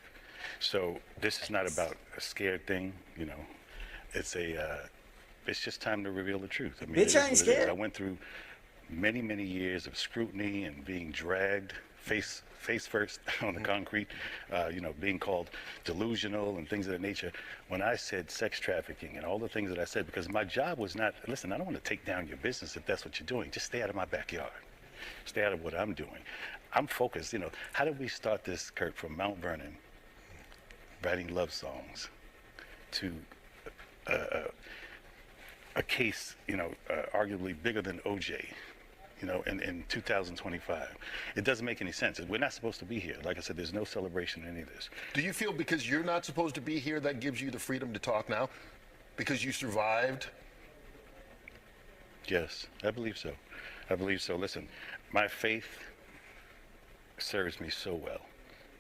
So this is not about a scared thing, you know. It's just time to reveal the truth. I mean, Bitch, it is I ain't what it is. scared. I went through many, many years of scrutiny and being dragged face first on the concrete, you know, being called delusional and things of that nature. When I said sex trafficking and all the things that I said, because my job was not, listen, I don't want to take down your business if that's what you're doing. Just stay out of my backyard. Stay out of what I'm doing. I'm focused, you know. How did we start this, Kurt, from Mount Vernon, writing love songs, to a case, you know, arguably bigger than OJ, you know, in 2025. It doesn't make any sense. We're not supposed to be here. Like I said, there's no celebration in any of this. Do you feel because you're not supposed to be here, that gives you the freedom to talk now? Because you survived? Yes, I believe so. I believe so. Listen, my faith serves me so well.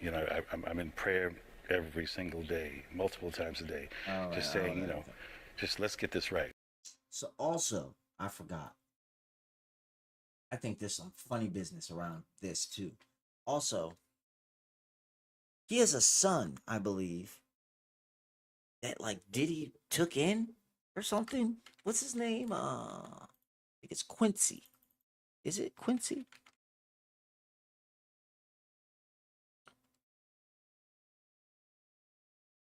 You know, I'm in prayer every single day, multiple times a day, just saying, you know, just let's get this right. So also, I forgot. I think there's some funny business around this too. Also, he has a son, I believe, that like Diddy took in or something. What's his name? I think it's Quincy. Is it Quincy?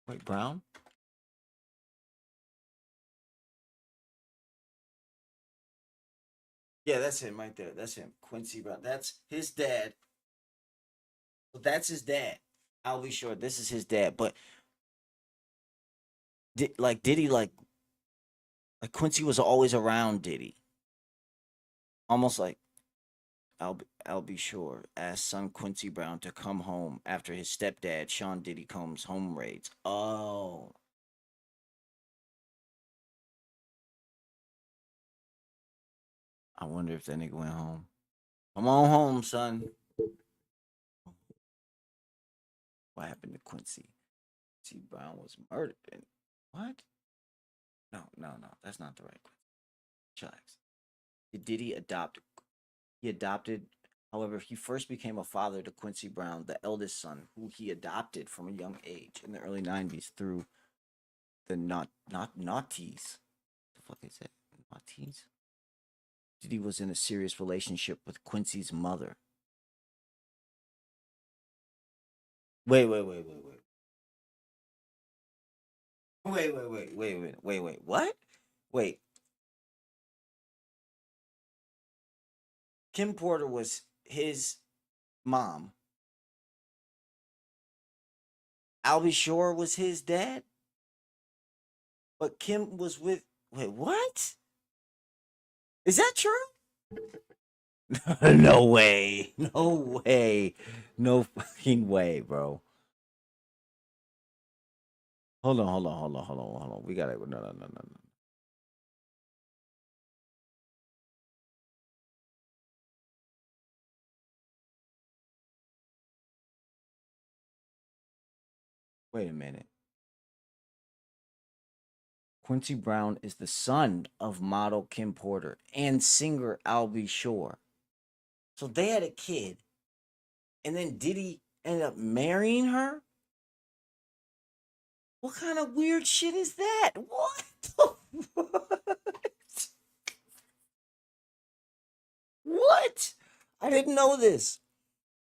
Wait, Brown? Yeah, that's him right there. That's him. Quincy Brown. That's his dad. So that's his dad. I'll be sure this is his dad. But Diddy like Quincy was always around Diddy. Almost like I'll be sure asked son Quincy Brown to come home after his stepdad Sean Diddy Combs home raids. Oh. I wonder if that nigga went home. Come on home, son. What happened to Quincy? Quincy Brown was murdered. What? No, that's not the right Quincy. Chillax. Did he adopt? He adopted. However, he first became a father to Quincy Brown, the eldest son, who he adopted from a young age in the early '90s through the Naughties. The fuck is that? Naughties. Diddy was in a serious relationship with Quincy's mother. Wait. What? Wait. Kim Porter was his mom. Albie Shore was his dad. But Kim was with. Wait, what? Is that true? No way. No way. No fucking way, bro. Hold on. We gotta. No. Wait a minute. Quincy Brown is the son of model Kim Porter and singer Albie Shore. So they had a kid, and then Diddy ended up marrying her? What kind of weird shit is that? What the fuck? What? I didn't know this.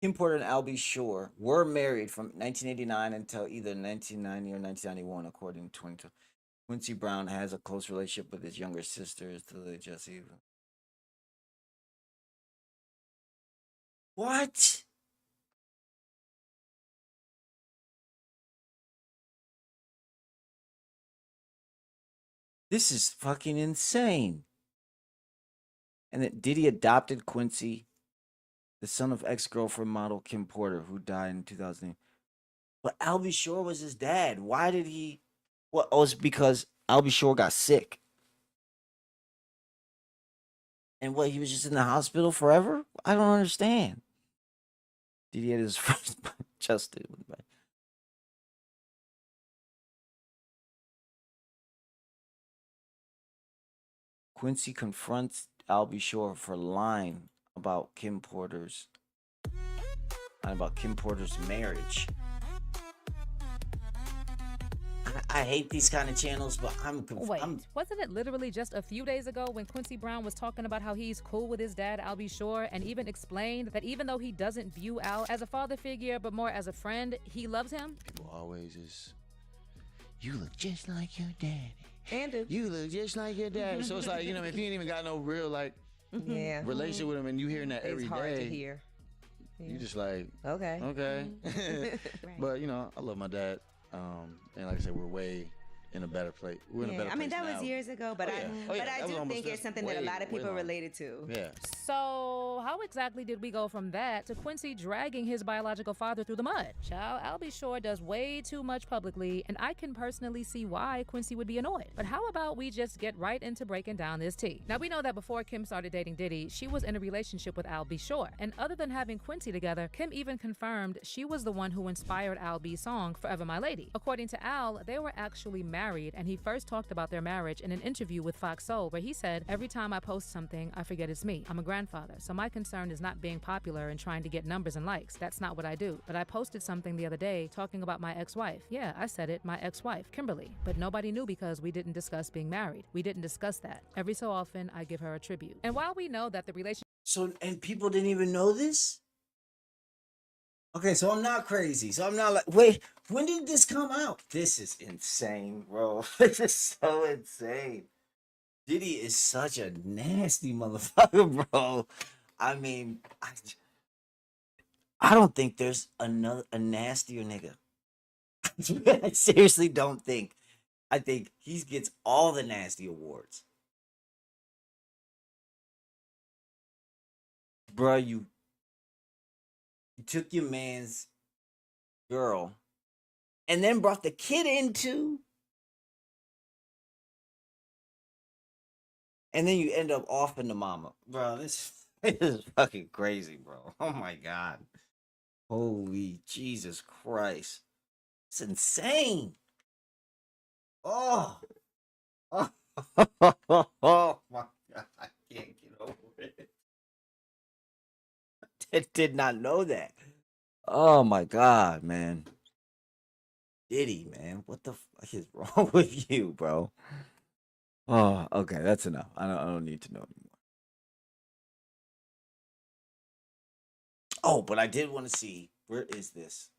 Kim Porter and Albie Shore were married from 1989 until either 1990 or 1991, according to 22. Quincy Brown has a close relationship with his younger sisters, Jesse. What? This is fucking insane. And that Diddy adopted Quincy, the son of ex-girlfriend model Kim Porter, who died in 2008. But Albie Shore was his dad. Why did he? Well, oh, it's because Albie Shore got sick. And what, he was just in the hospital forever? I don't understand. Diddy had his first Justin. Quincy confronts Albie Shore for lying about Kim Porter's marriage. I hate these kind of channels, but Wait, wasn't it literally just a few days ago when Quincy Brown was talking about how he's cool with his dad, Albie Shore, and even explained that even though he doesn't view Al as a father figure, but more as a friend, he loves him? People always is, you look just like your daddy. And you look just like your dad. So it's like, you know, if you ain't even got no real relationship with him, and you hearing that every day, it's hard to hear. You just like, okay. But you know, I love my dad, and like I said, we're way in a better place. We're in a better place. I mean, that now. was years ago, but I do think it's something that a lot of people related to. Yeah. So how exactly did we go from that to Quincy dragging his biological father through the mud? Child, Albie Shore does way too much publicly, and I can personally see why Quincy would be annoyed. But how about we just get right into breaking down this tea? Now, we know that before Kim started dating Diddy, she was in a relationship with Albie Shore. And other than having Quincy together, Kim even confirmed she was the one who inspired Albie's song, Forever My Lady. According to Al, they were actually married, and he first talked about their marriage in an interview with Fox Soul, where he said, "Every time I post something, I forget it's me. I'm a grandfather, so my concern is not being popular and trying to get numbers and likes. That's not what I do. But I posted something the other day talking about my ex-wife. Yeah, I said it, my ex-wife, Kimberly. But nobody knew because we didn't discuss being married. We didn't discuss that. Every so often, I give her a tribute." And while we know that the relationship... So, and people didn't even know this? Okay, so I'm not crazy. So I'm not like, wait, when did this come out? This is insane, bro. This is so insane. Diddy is such a nasty motherfucker, bro. I mean, I don't think there's a nastier nigga. I seriously don't think. I think he gets all the nasty awards. Bro, you took your man's girl and then brought the kid in too. And then you end up off in the mama. Bro, this It is fucking crazy, bro. Oh my god. Holy Jesus Christ. It's insane. Oh. Oh, oh my god. I can't get over it. I did not know that. Oh my god, man. Diddy, man. What the fuck is wrong with you, bro? Oh, okay, that's enough. I don't need to know anymore. Oh, but I did want to see, where is this?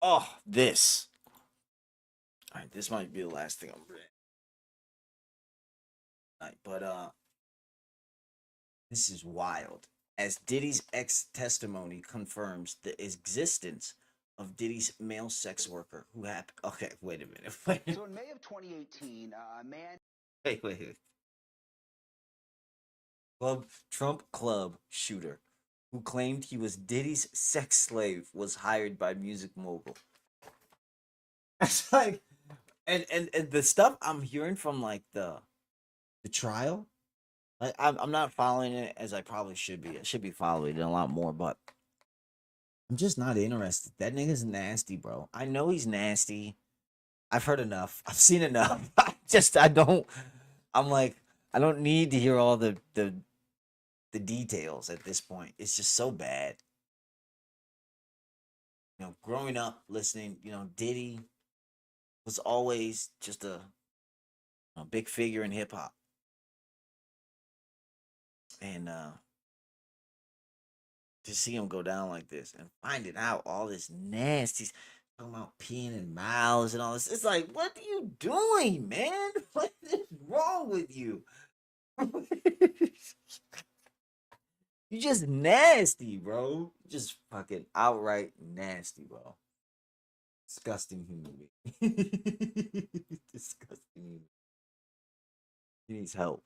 Oh, this. All right, this might be the last thing I'm reading. Right, but this is wild. As Diddy's ex testimony confirms the existence of Diddy's male sex worker who happened. Okay, wait a minute. Wait. So in May of 2018, a man. Wait. Trump club shooter who claimed he was Diddy's sex slave was hired by music mogul. It's like, and the stuff I'm hearing from like the trial, like I'm not following it as I probably should be. I should be following it a lot more, but I'm just not interested. That nigga's nasty, bro. I know he's nasty. I've heard enough. I've seen enough. I don't. I'm like, I don't need to hear all the details at this point. It's just so bad. You know, growing up listening, Diddy was always just a big figure in hip hop. And to see him go down like this and finding out all this nasty talking about peeing in mouths and all this. It's like, what are you doing, man? What is wrong with you? You just nasty, bro. Just fucking outright nasty, bro. Disgusting human being. Disgusting human. He needs help.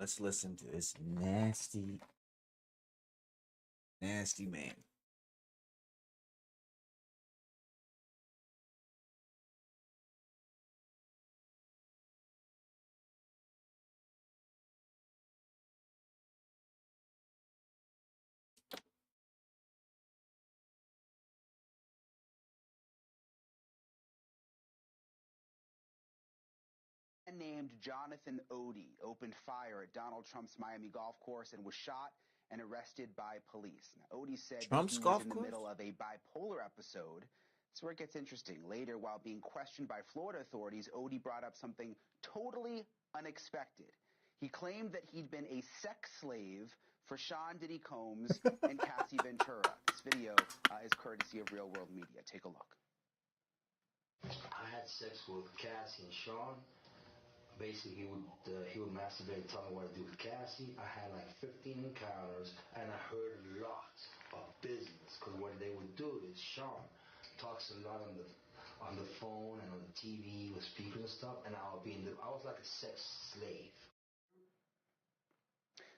Let's listen to this nasty, nasty man. Named Jonathan Odie opened fire at Donald Trump's Miami golf course and was shot and arrested by police. Now, Odie said Trump's that he was golf in the course? middle of a bipolar episode. That's where it gets interesting. Later, while being questioned by Florida authorities, Odie brought up something totally unexpected. He claimed that he'd been a sex slave for Sean Diddy Combs and Cassie Ventura. This video is courtesy of Real World Media. Take a look. I had sex with Cassie and Sean. Basically, he would masturbate and tell me what to do with Cassie. I had like 15 encounters, and I heard a lot of business. Because what they would do is Sean talks a lot on the phone and on the TV with speakers and stuff, and I was like a sex slave.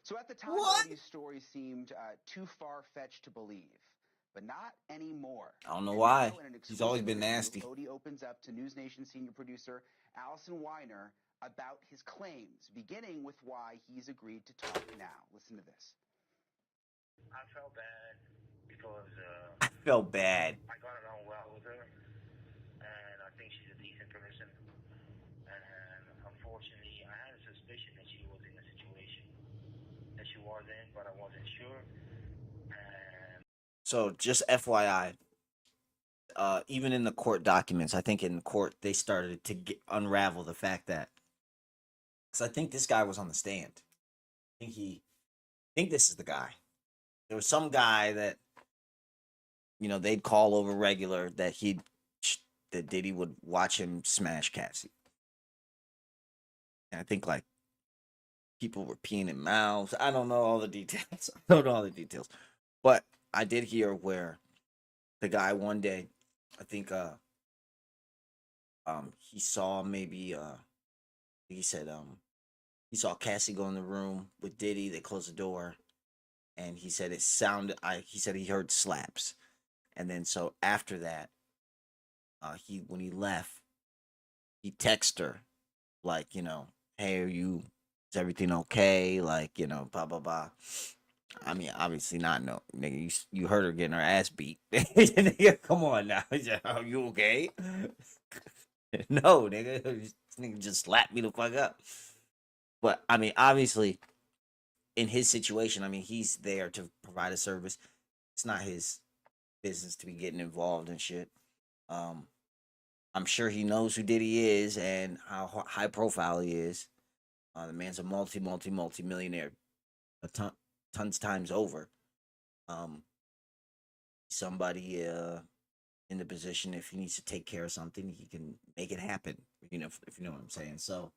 So at the time, Odie's story seemed too far-fetched to believe, but not anymore. I don't know And why. now, in an He's always been exclusive interview, nasty. Odie opens up to News Nation senior producer Allison Weiner about his claims, beginning with why he's agreed to talk now. Listen to this. I felt bad because I felt bad. I got along well with her, and I think she's a decent person. And unfortunately, I had a suspicion that she was in a situation that she was in, but I wasn't sure. And So just FYI, even in the court documents, I think in court they started to unravel the fact that, because I think this guy was on the stand. I think this is the guy. There was some guy that, they'd call over regular that that Diddy would watch him smash Cassie. And I think like people were peeing in mouths. I don't know all the details. But I did hear where the guy one day, I think he saw maybe he said he saw Cassie go in the room with Diddy. They closed the door, and he said it sounded. He said he heard slaps, and then so after that, when he left, he texted her, like, hey, is everything okay? Like, blah blah blah. I mean, obviously not. No, nigga, you heard her getting her ass beat. Nigga, come on now. Are you okay? No, nigga. This nigga just slapped me the fuck up. But I mean, obviously, in his situation, I mean, he's there to provide a service. It's not his business to be getting involved in shit. I'm sure he knows who Diddy is and how high profile he is. The man's a multi-millionaire, tons times over. Somebody in the position, if he needs to take care of something, he can make it happen. If you know what I'm saying. So,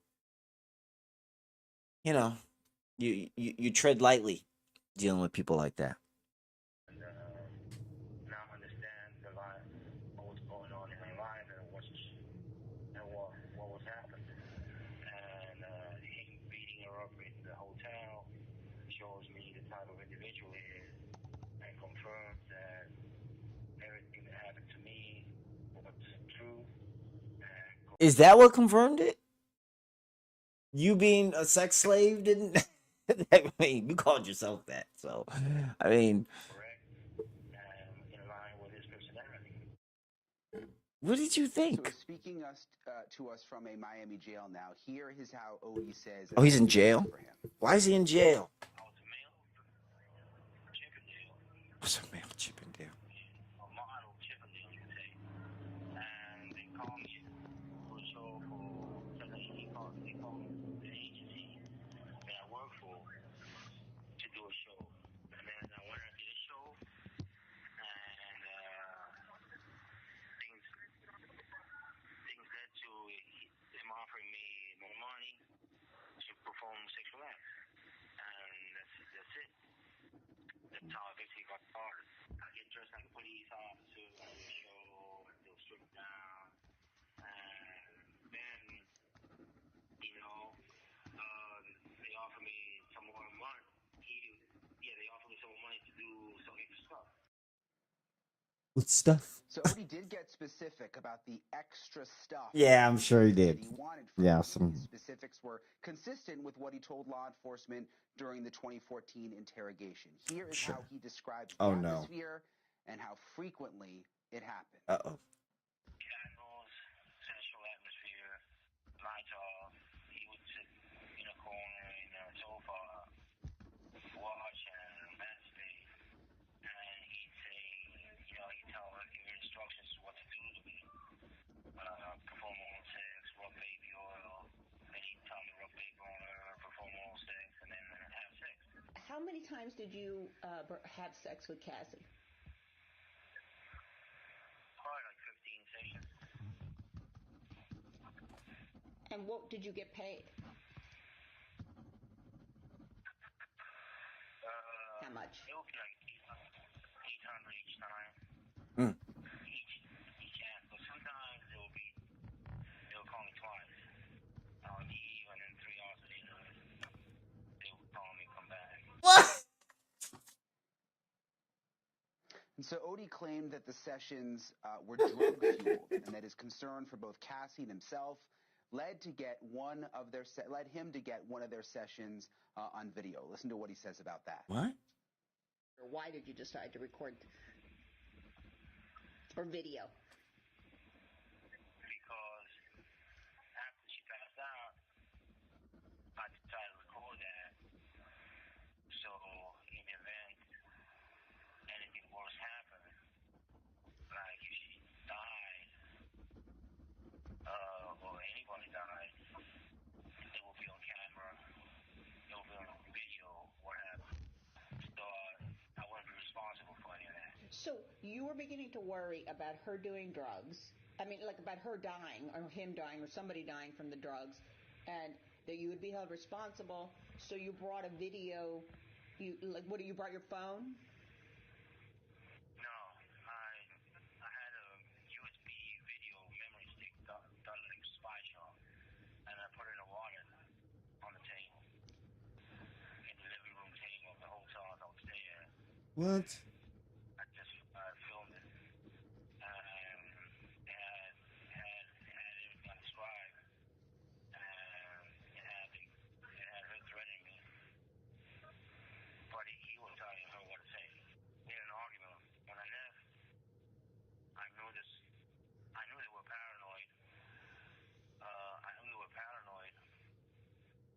you tread lightly dealing with people like that. now I understand what was going on in her life and what was happening. And him beating her up in the hotel shows me the type of individual he is, and confirms that everything that happened to me was true. Is that what confirmed it? You being a sex slave didn't. I mean, you called yourself that, so I mean, In line with his personality. what did you So think? speaking to us from a Miami jail now, here is how Odie says. Oh, he's in jail? Why is he in jail? What's a male Chippendale? A model Chippendale, you can say. And they call me for a show they call me the agency that I work for to do a show. And then I went and did a show, and things led to them offering me more money to perform sexual acts. And that's it. That's how I basically got started. with stuff. So Odie did get specific about the extra stuff. Yeah, I'm sure he that did. he wanted from Yeah, Odie. some. His specifics were consistent with what he told law enforcement during the 2014 interrogation. Here is how he describes the Oh no. atmosphere and how frequently it happened. Uh-oh. Candles, sensual atmosphere, lights off. He would sit in a corner in a sofa, watch and masturbate. And he'd say, you know, he'd tell her, give her instructions what to do to me. Perform oral sex, rub baby oil. Then he'd tell me rub baby on her, perform oral sex, and then have sex. How many times did you have sex with Cassie? Probably like 15 sessions. And what did you get paid? How much? It would be like 800 each time. Each act. But sometimes they'll call me twice. I'll leave, and then 3 hours later, they would call me, come back. What? And so Odie claimed that the sessions were drug-fueled, and that his concern for both Cassie and himself led him to get one of their sessions on video. Listen to what he says about that. What? Or why did you decide to record or video? Because after she passed out, I decided to record that. So in the event anything worse happened, like if she died, or anybody died, it will be on camera, it will be on video, what happened. So I wouldn't be responsible for any of that. So you were beginning to worry about her doing drugs. I mean, like about her dying or him dying or somebody dying from the drugs, and that you would be held responsible. So you brought a video. You brought your phone? No, I had a USB video memory stick done like spy shot, and I put it in a wallet on the table, in the living room table of the hotel upstairs. What? I filmed it, and it had everything I described, and it had her threatening me, but he was telling her what to say. We had an argument. When I left, I knew they were paranoid.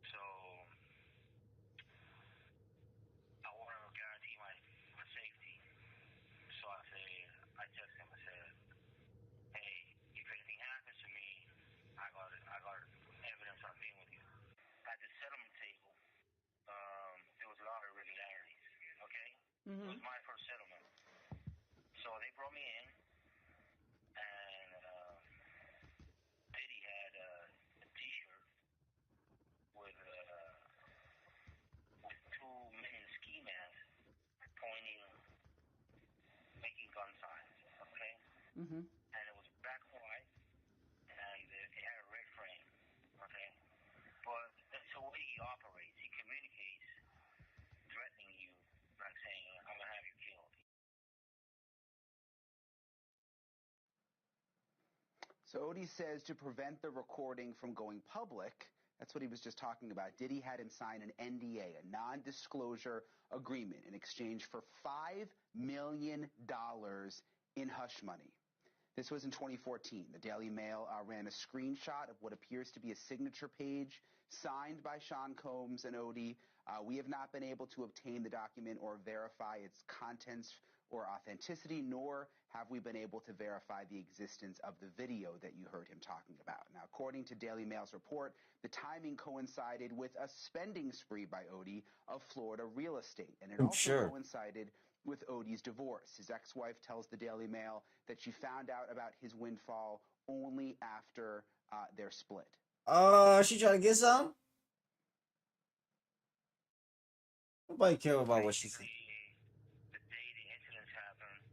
So I wanted to guarantee my safety. So I texted him. I said, "Hey, if anything happens to me, I got evidence I'm being with you." At the settlement table, there was a lot of irregularities. Okay, it was my first settlement. So they brought me in, and Diddy had a T-shirt with two men in ski masks pointing, making gun signs. Okay, and it was black and white, and it had a red frame. Okay, but that's the way he operates. He communicates, threatening you, like saying, "I'm gonna have you killed." So Odie says to prevent the recording from going public, that's what he was just talking about, Diddy had him sign an NDA, a non-disclosure agreement, in exchange for $5 million in hush money. This was in 2014. The Daily Mail ran a screenshot of what appears to be a signature page signed by Sean Combs and Odie. We have not been able to obtain the document or verify its contents or authenticity, nor have we been able to verify the existence of the video that you heard him talking about. Now, according to Daily Mail's report, the timing coincided with a spending spree by Odie of Florida real estate, and it also coincided with Odie's divorce. His ex-wife tells the Daily Mail that she found out about his windfall only after their split. She trying to get some? Nobody care about what she said. The day the incidents happened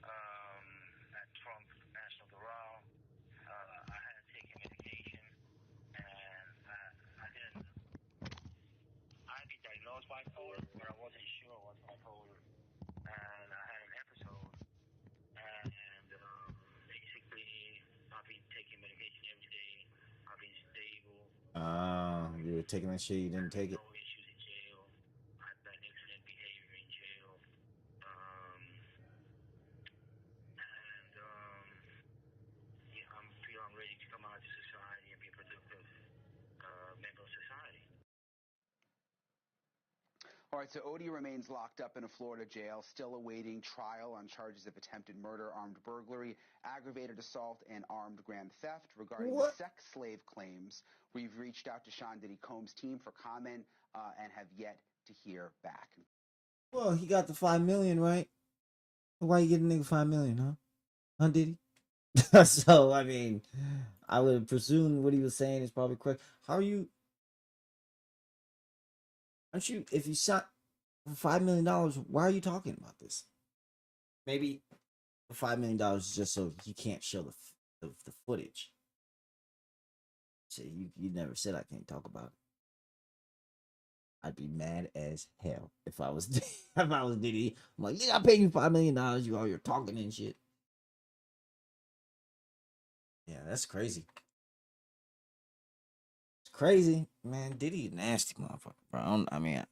at Trump National Doral, I had to take medication, and I'd been diagnosed bipolar, but I wasn't sure what bipolar, and I had an episode, and You were taking that shit, you didn't take it. All right, so Odie remains locked up in a Florida jail, still awaiting trial on charges of attempted murder, armed burglary, aggravated assault, and armed grand theft. Regarding the sex slave claims, we've reached out to Sean Diddy Combs' team for comment and have yet to hear back. Well, he got the 5 million, right? Why you getting nigga 5 million, huh? Huh, Diddy? So, I mean, I would presume what he was saying is probably correct. How are you? Aren't you? If you shot for $5 million, why are you talking about this? Maybe the $5 million is just so he can't show the footage. So you never said I can't talk about it. I'd be mad as hell if I was if I was Diddy. I'm like, yeah, I paid you $5 million. You all you're talking and shit. Yeah, that's crazy. It's crazy, man. Diddy a nasty motherfucker, bro. I mean,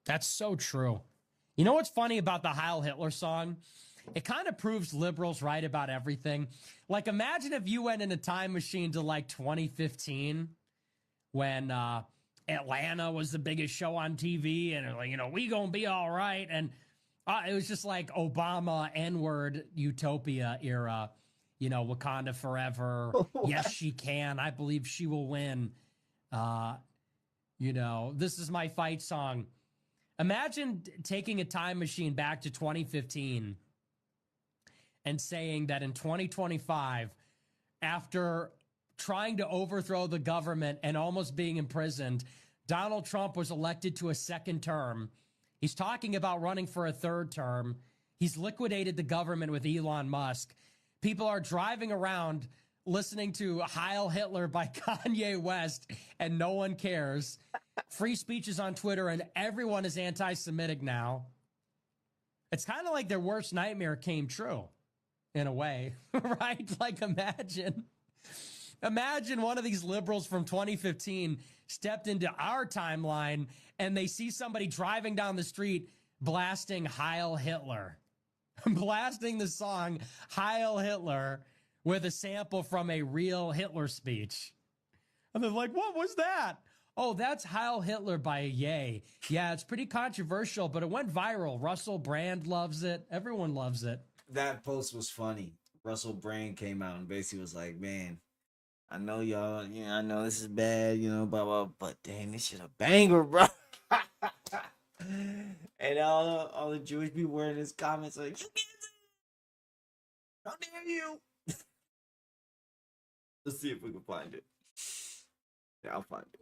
That's so true. You know what's funny about the Heil Hitler song? It kind of proves liberals right about everything. Like, imagine if you went in a time machine to like 2015 when Atlanta was the biggest show on TV and like, we gonna be all right. And it was just like Obama N-word utopia era, Wakanda forever. Yes, she can. I believe she will win. This is my fight song. Imagine taking a time machine back to 2015 and saying that in 2025, after trying to overthrow the government and almost being imprisoned, Donald Trump was elected to a second term. He's talking about running for a third term. He's liquidated the government with Elon Musk. People are driving around listening to Heil Hitler by Kanye West, and no one cares. Free speech is on Twitter, and everyone is anti-Semitic now. It's kind of like their worst nightmare came true, in a way, right? Like, imagine one of these liberals from 2015 stepped into our timeline, and they see somebody driving down the street blasting Heil Hitler, blasting the song Heil Hitler with a sample from a real Hitler speech. And they're like, what was that? Oh, that's Heil Hitler by Ye. Yeah, it's pretty controversial, but it went viral. Russell Brand loves it. Everyone loves it. That post was funny. Russell Brand came out and basically was like, man, I know y'all, I know this is bad, blah, blah, but damn, this shit a banger, bro. And all the Jewish people were in his comments like, you can't say it. How dare you? Let's see if we can find it. Yeah, I'll find it.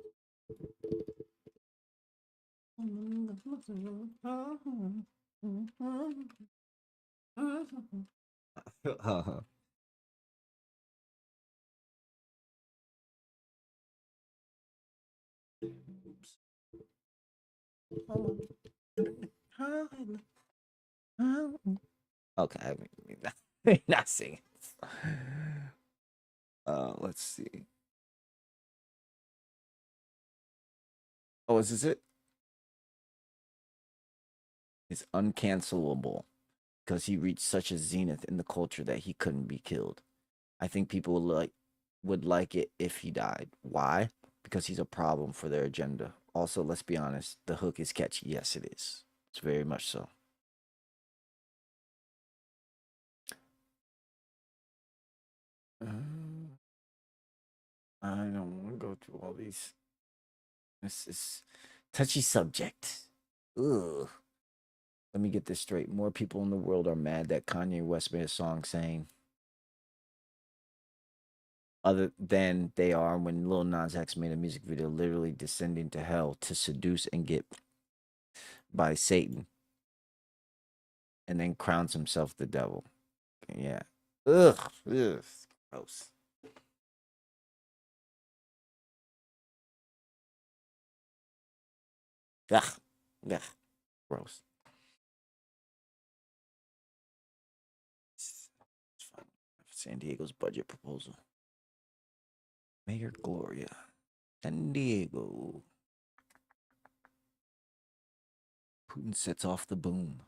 Okay, I mean, not singing. Let's see. Oh, is this it? It's uncancelable because he reached such a zenith in the culture that he couldn't be killed. I think people would like it if he died. Why? Because he's a problem for their agenda. Also, let's be honest, the hook is catchy. Yes, it is. It's very much so. I don't want to go through all these. This is touchy subject. Ugh. Let me get this straight. More people in the world are mad that Kanye West made a song saying other than they are when Lil Nas X made a music video literally descending to hell to seduce and get by Satan and then crowns himself the devil. Yeah. Ugh. Ugh. Gross. Ugh. Ugh. Gross. San Diego's budget proposal. Mayor Gloria. San Diego. Putin sets off the boom.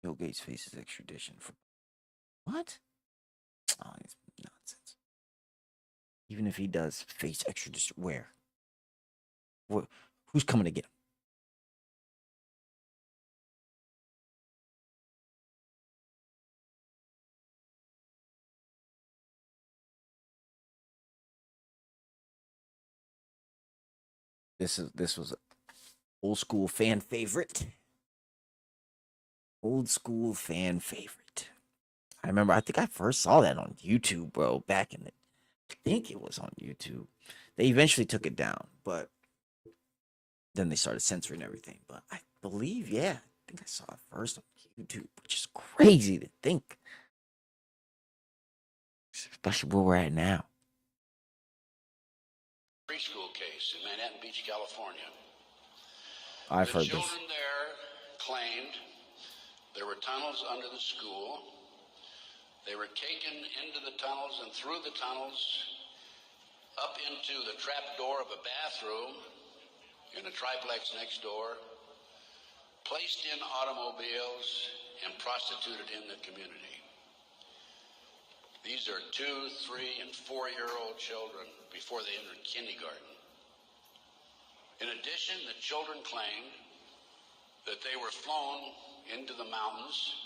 Bill Gates faces extradition for what? Oh, it's nonsense. Even if he does face extradition, where? Who's coming to get him? This was an old school fan favorite. Old school fan favorite. I remember. I think I first saw that on YouTube, bro. Back in the, I think it was on YouTube. They eventually took it down, but then they started censoring everything. But I believe, yeah, I think I saw it first on YouTube, which is crazy to think, especially where we're at now. Preschool case in Manhattan Beach, California. I've The heard this. children there claimed there were tunnels under the school. They were taken into the tunnels and through the tunnels up into the trap door of a bathroom in a triplex next door, placed in automobiles, and prostituted in the community. These are 2, 3, and 4-year-old children before they entered kindergarten. In addition, the children claimed that they were flown into the mountains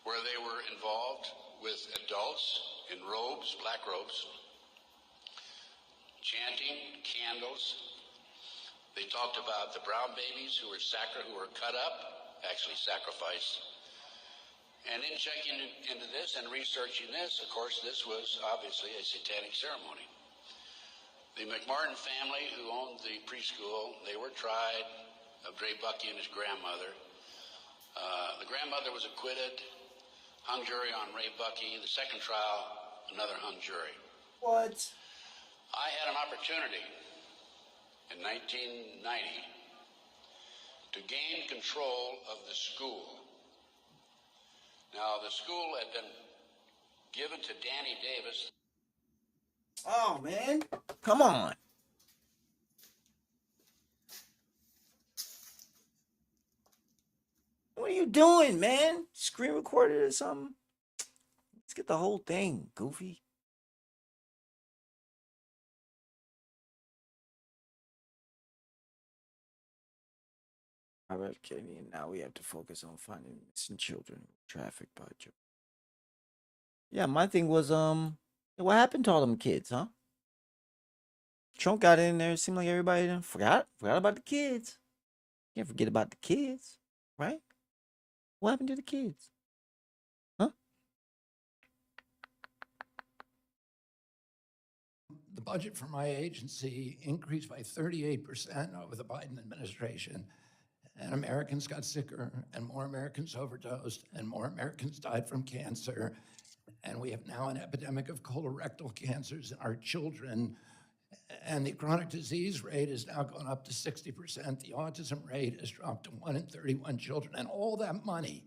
where they were involved with adults in robes, black robes, chanting candles. They talked about the brown babies who were cut up, actually sacrificed. And in checking into this and researching this, of course, this was obviously a satanic ceremony. The McMartin family, who owned the preschool, they were tried of Ray Bucky and his grandmother. The grandmother was acquitted, hung jury on Ray Bucky. The second trial, another hung jury. What? I had an opportunity in 1990 to gain control of the school. Now, the school had been given to Danny Davis. Oh, man. Come on. What are you doing, man? Screen recorded or something? Let's get the whole thing, goofy. RFK, now we have to focus on finding missing children trafficked by children. Yeah, my thing was, what happened to all them kids, huh? Trump got in there. It seemed like everybody done forgot about the kids. Can't forget about the kids, right? What happened to the kids? Huh? The budget for my agency increased by 38% over the Biden administration, and Americans got sicker, and more Americans overdosed, and more Americans died from cancer, and we have now an epidemic of colorectal cancers in our children, and the chronic disease rate has now gone up to 60%. The autism rate has dropped to 1 in 31 children, and all that money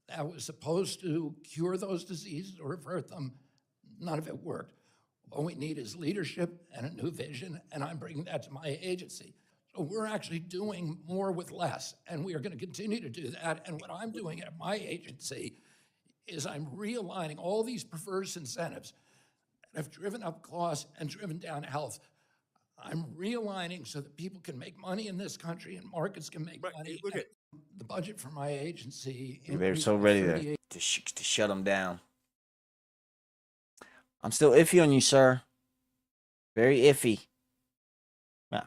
that was supposed to cure those diseases or avert them, none of it worked. What we need is leadership and a new vision, and I'm bringing that to my agency. So we're actually doing more with less, and we are going to continue to do that. And what I'm doing at my agency is I'm realigning all these perverse incentives that have driven up costs and driven down health. I'm realigning so that people can make money in this country and markets can make money. Look at the budget for my agency. They're so ready to shut them down. I'm still iffy on you, sir. Very iffy. Yeah,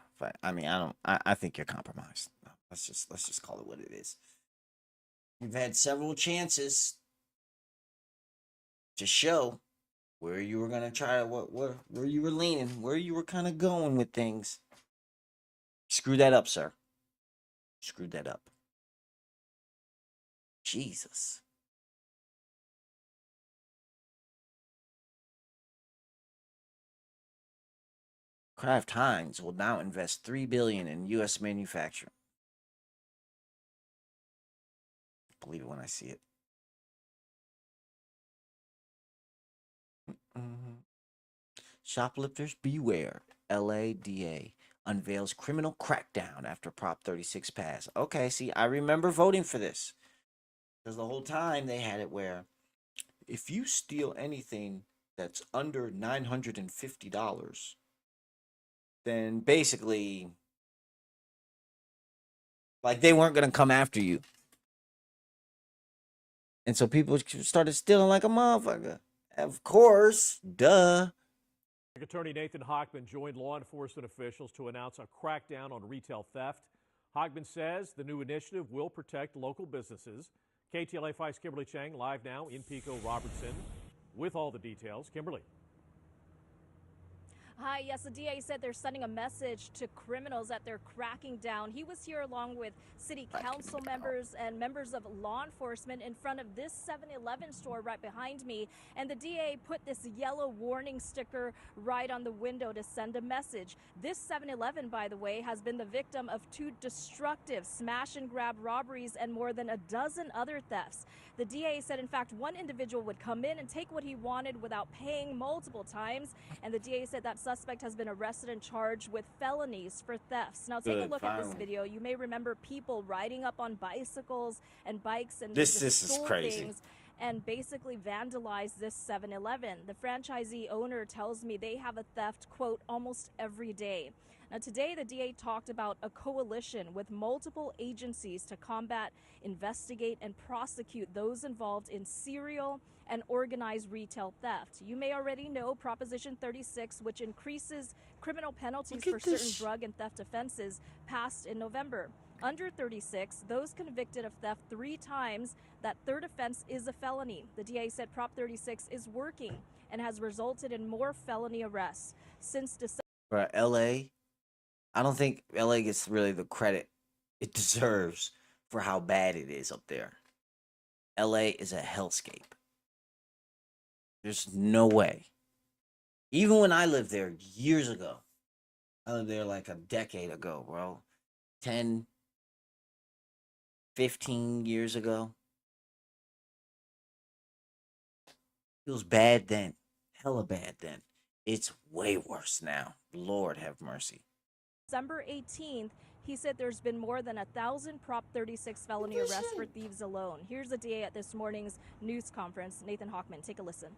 I think you're compromised. Let's just call it what it is. You've had several chances to show where you were gonna try to where you were leaning, where you were kind of going with things. Screw that up, sir. Screwed that up. Jesus. Kraft Heinz will now invest $3 billion in U.S. manufacturing. Believe it when I see it. Shoplifters beware. LADA unveils criminal crackdown after Prop 36 pass. Okay, see, I remember voting for this. Because the whole time they had it where if you steal anything that's under $950, then basically, like, they weren't going to come after you. And so people started stealing like a motherfucker. Of course, duh. Attorney Nathan Hochman joined law enforcement officials to announce a crackdown on retail theft. Hochman says the new initiative will protect local businesses. KTLA 5's Kimberly Chang live now in Pico Robertson with all the details. Kimberly. Hi, yes, the DA said they're sending a message to criminals that they're cracking down. He was here along with city council members and members of law enforcement in front of this 7-Eleven store right behind me. And the DA put this yellow warning sticker right on the window to send a message. This 7-Eleven, by the way, has been the victim of 2 destructive smash and grab robberies and more than a dozen other thefts. The DA said, in fact, one individual would come in and take what he wanted without paying multiple times. And the DA said that suspect has been arrested and charged with felonies for thefts. Now take a look at this video. You may remember people riding up on bicycles and bikes and this is crazy. Things and basically vandalize this 7-Eleven. The franchisee owner tells me they have a theft, quote, almost every day. Now, today, the DA talked about a coalition with multiple agencies to combat, investigate, and prosecute those involved in serial and organized retail theft. You may already know Proposition 36, which increases criminal penalties for certain drug and theft offenses, passed in November. Under 36, those convicted of theft 3 times, that third offense is a felony. The DA said Prop 36 is working and has resulted in more felony arrests. Since December. For LA, I don't think LA gets really the credit it deserves for how bad it is up there. LA is a hellscape. There's no way. Even when I lived there years ago, I lived there like a decade ago, bro. 10, 15 years ago. It was bad then. Hella bad then. It's way worse now. Lord have mercy. December 18th, he said there's been more than 1,000 Prop 36 felony arrests for thieves alone. Here's the DA at this morning's news conference. Nathan Hochman, take a listen.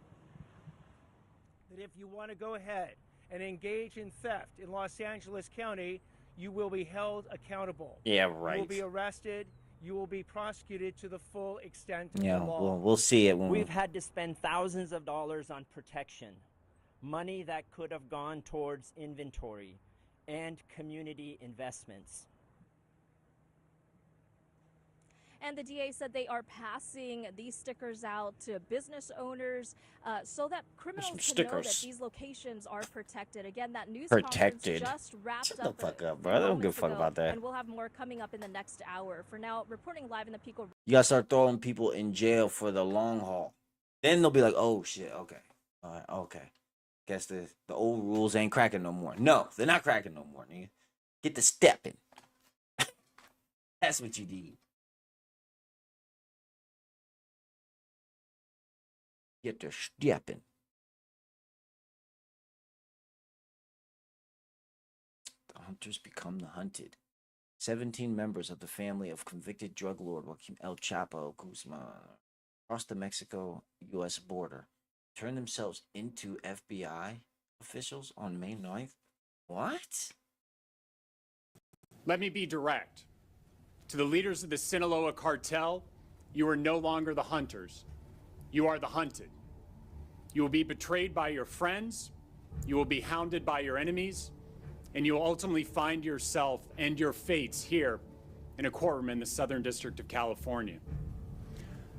That if you want to go ahead and engage in theft in Los Angeles County, you will be held accountable. Yeah, right. You will be arrested. You will be prosecuted to the full extent of Yeah, the law. well, we'll see it when We've had to spend thousands of dollars on protection, money that could have gone towards inventory and community investments. And the DA said they are passing these stickers out to business owners so that criminals can know that these locations are protected. Again, that news conference just wrapped Shut up. The fuck up, bro. I don't give a fuck about that. And we'll have more coming up in the next hour. For now, reporting live in the Pico. You gotta start throwing people in jail for the long haul. Then they'll be like, oh shit, okay. All right, okay. Guess the old rules ain't cracking no more. No, they're not cracking no more, nigga. Get the stepping. That's what you need. Get to stepping. The hunters become the hunted. 17 members of the family of convicted drug lord Joaquin El Chapo Guzman across the Mexico-U.S. border turned themselves into FBI officials on May 9th. What? Let me be direct. To the leaders of the Sinaloa cartel, you are no longer the hunters. You are the hunted. You will be betrayed by your friends, you will be hounded by your enemies, and you will ultimately find yourself and your fates here in a courtroom in the Southern District of California.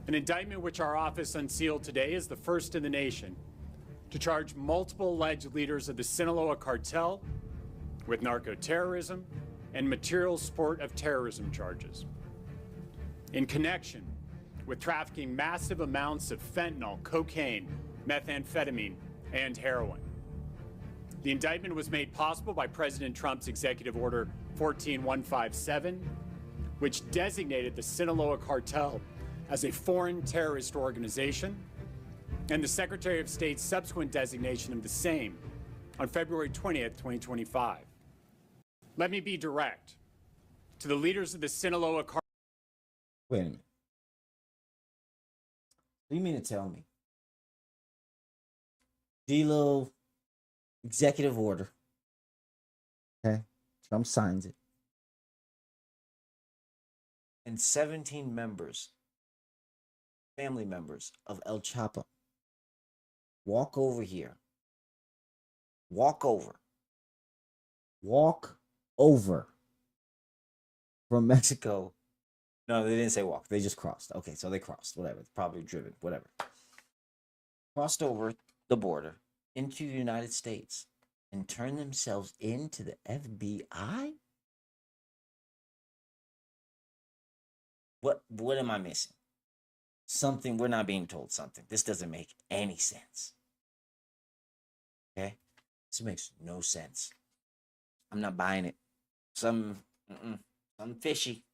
An indictment which our office unsealed today is the first in the nation to charge multiple alleged leaders of the Sinaloa cartel with narco-terrorism and material support of terrorism charges in connection with trafficking massive amounts of fentanyl, cocaine, methamphetamine, and heroin. The indictment was made possible by President Trump's Executive Order 14157, which designated the Sinaloa cartel as a foreign terrorist organization and the Secretary of State's subsequent designation of the same on February 20th, 2025. Let me be direct. To the leaders of the Sinaloa cartel. Wait a minute. What do you mean to tell me? D-Lo executive order. Okay. Trump signs it. And 17 members, family members of El Chapo, walk over here. Walk over from Mexico. No, they didn't say walk. They just crossed. Okay, so they crossed. Whatever. Probably driven. Whatever. Crossed over the border into the United States and turned themselves into the FBI? What am I missing? Something, we're not being told something. This doesn't make any sense. Okay? This makes no sense. I'm not buying it. Something fishy.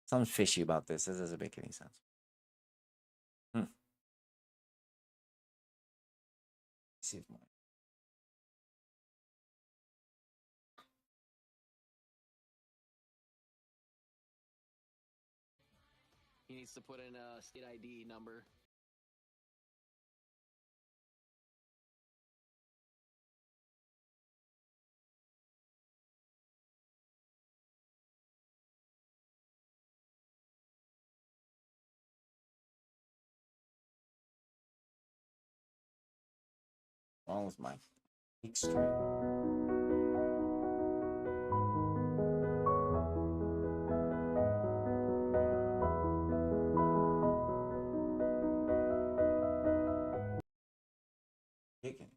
Something's fishy about this. This doesn't make any sense. See if my He needs to put in a state ID number. wrong with my extreme. Chicken.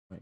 Right.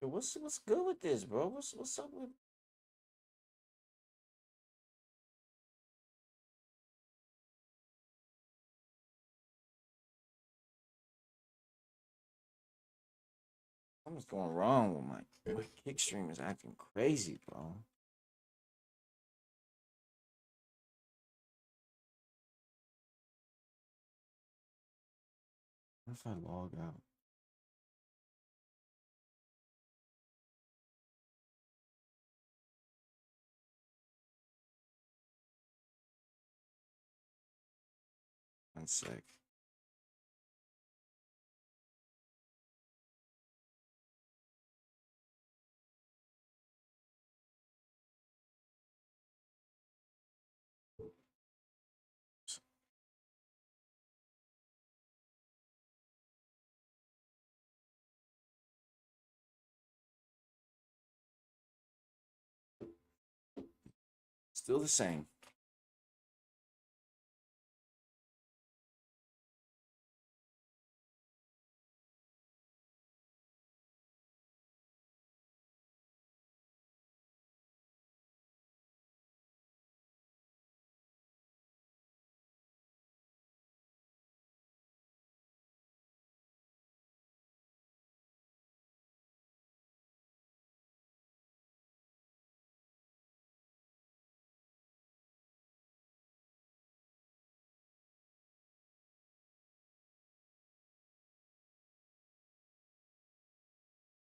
Yo, what's good with this, bro? What's up with? Something's going wrong with my kick stream is acting crazy, bro. What if I log out? One sec. Still the same.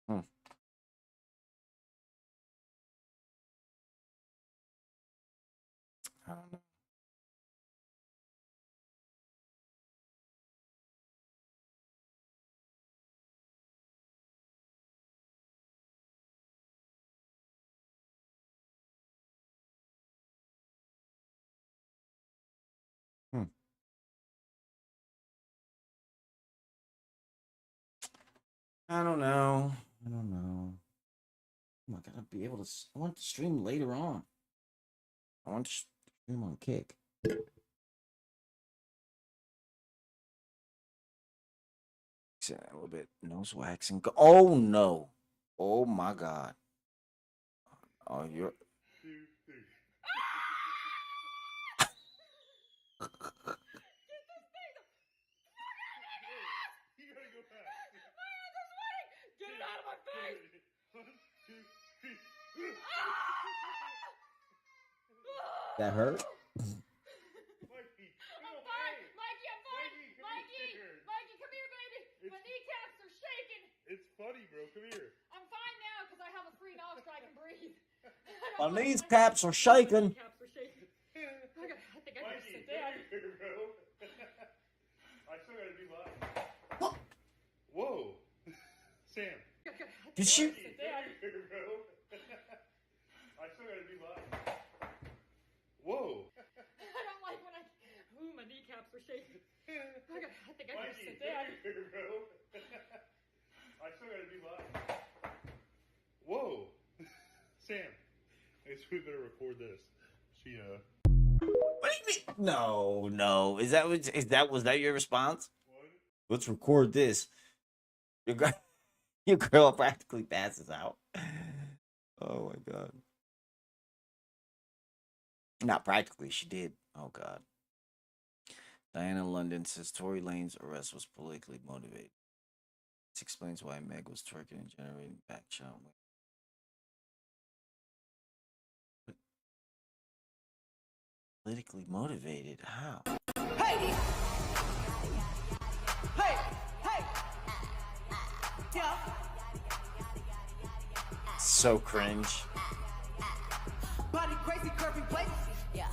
Hmm. I don't know. Hmm. I don't know. I don't know. I gotta be able to. I want to stream later on. I want to stream on Kick. A little bit nose waxing. Oh no! Oh my God! Oh, you're. Get it out of my face! 1, 2, 3. That hurt? Mikey, I'm fine. Mikey, I'm fine. Mikey, come here, baby. My kneecaps are shaking. It's funny, bro. Come here. I'm fine now because I have a free nostril. I can breathe. My knees caps are shaking. Kneecaps are shaking. I think I gotta sit down. Here, bro. I still gotta do mine. Whoa. Sam. Did she? Here, bro. I still gotta do mine. Whoa. I don't like when my kneecaps are shaking. I think I gotta sit down. Here, bro. I still gotta do mine. Whoa. Sam. I guess we better record this. She, What do you mean? No. Was that your response? What? Let's record this. Your girl practically passes out. Oh my God. Not practically, she did. Oh God. Diana London says Tory Lane's arrest was politically motivated. This explains why Meg was twerking and generating back shot. Politically motivated? How? Hey! Yeah. So cringe. Body crazy, curvy waist. Yeah.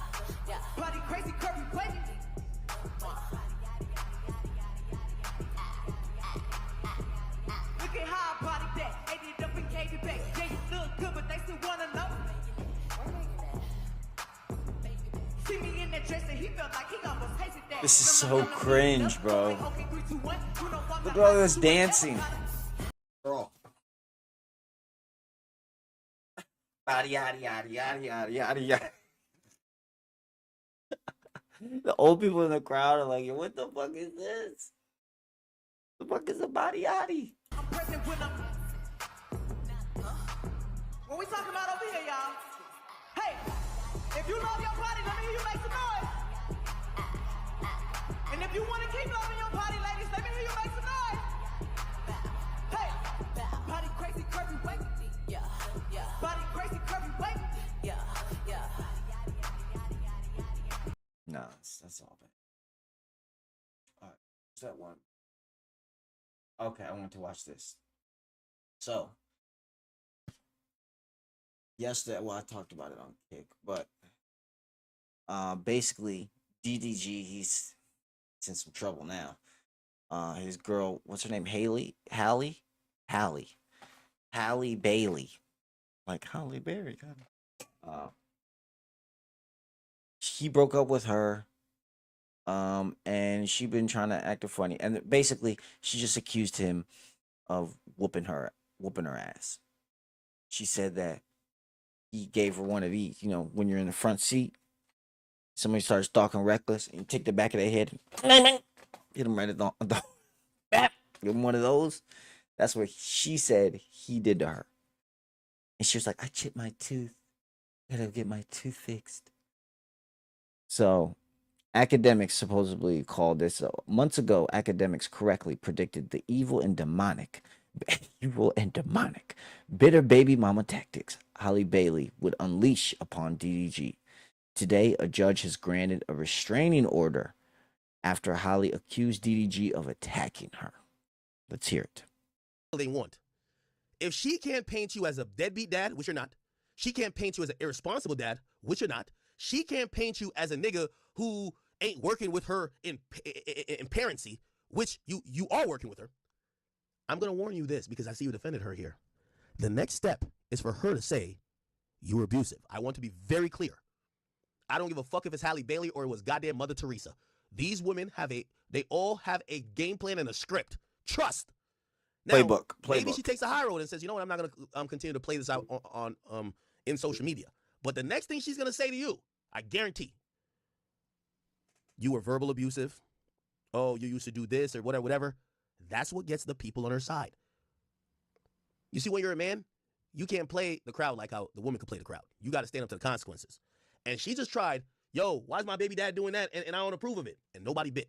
Body crazy, curvy waist. Look at how I body that. Ate it up and gave it back. Yeah, you look good, but they still wanna know. See me in that dress and he felt like he almost tasted that. This is so cringe, bro. Look at all this dancing. Girl. Yada yada yada yada yada yada yada. The old people in the crowd are like, what the fuck is this? The fuck is a body yaddy? I'm present with them. What we talking about over here, y'all? Hey, if you love your body, let me hear you make some noise. And if you want to keep loving your body, ladies, let me hear you make some noise. Hey, body crazy, curvy, wait. Yeah. Body crazy, curvy, wait. Yeah. No, that's all bad. Alright, what's that one? Okay, I want to watch this. So, yesterday, well, I talked about it on Kick, but basically, DDG, he's in some trouble now. His girl, what's her name? Haley Bailey, like Halle Berry, kind of. He broke up with her, and she been trying to act funny, and basically, she just accused him of whooping her ass. She said that he gave her one of these, when you're in the front seat, somebody starts talking reckless, and you take the back of their head, hit him right at the give him one of those. That's what she said he did to her. And she was like, I chipped my tooth. Gotta get my tooth fixed. So, academics supposedly called this. Months ago, academics correctly predicted the evil and demonic, bitter baby mama tactics Halle Bailey would unleash upon DDG. Today, a judge has granted a restraining order after Halle accused DDG of attacking her. Let's hear it. They want. if she can't paint you as a deadbeat dad, which you're not, she can't paint you as an irresponsible dad, which you're not, she can't paint you as a nigga who ain't working with her in parency, which you are working with her. I'm going to warn you this because I see you defended her here. The next step is for her to say, you were abusive. I want to be very clear. I don't give a fuck if it's Halle Bailey or it was goddamn Mother Teresa. These women they all have a game plan and a script. Trust. Now, Playbook. Maybe she takes a high road and says, you know what, I'm not going to continue to play this out on in social media. But the next thing she's going to say to you, I guarantee, you were verbal abusive. Oh, you used to do this or whatever. That's what gets the people on her side. You see, when you're a man, you can't play the crowd like how the woman can play the crowd. You got to stand up to the consequences. And she just tried, yo, why is my baby dad doing that? And I don't approve of it. And nobody bit.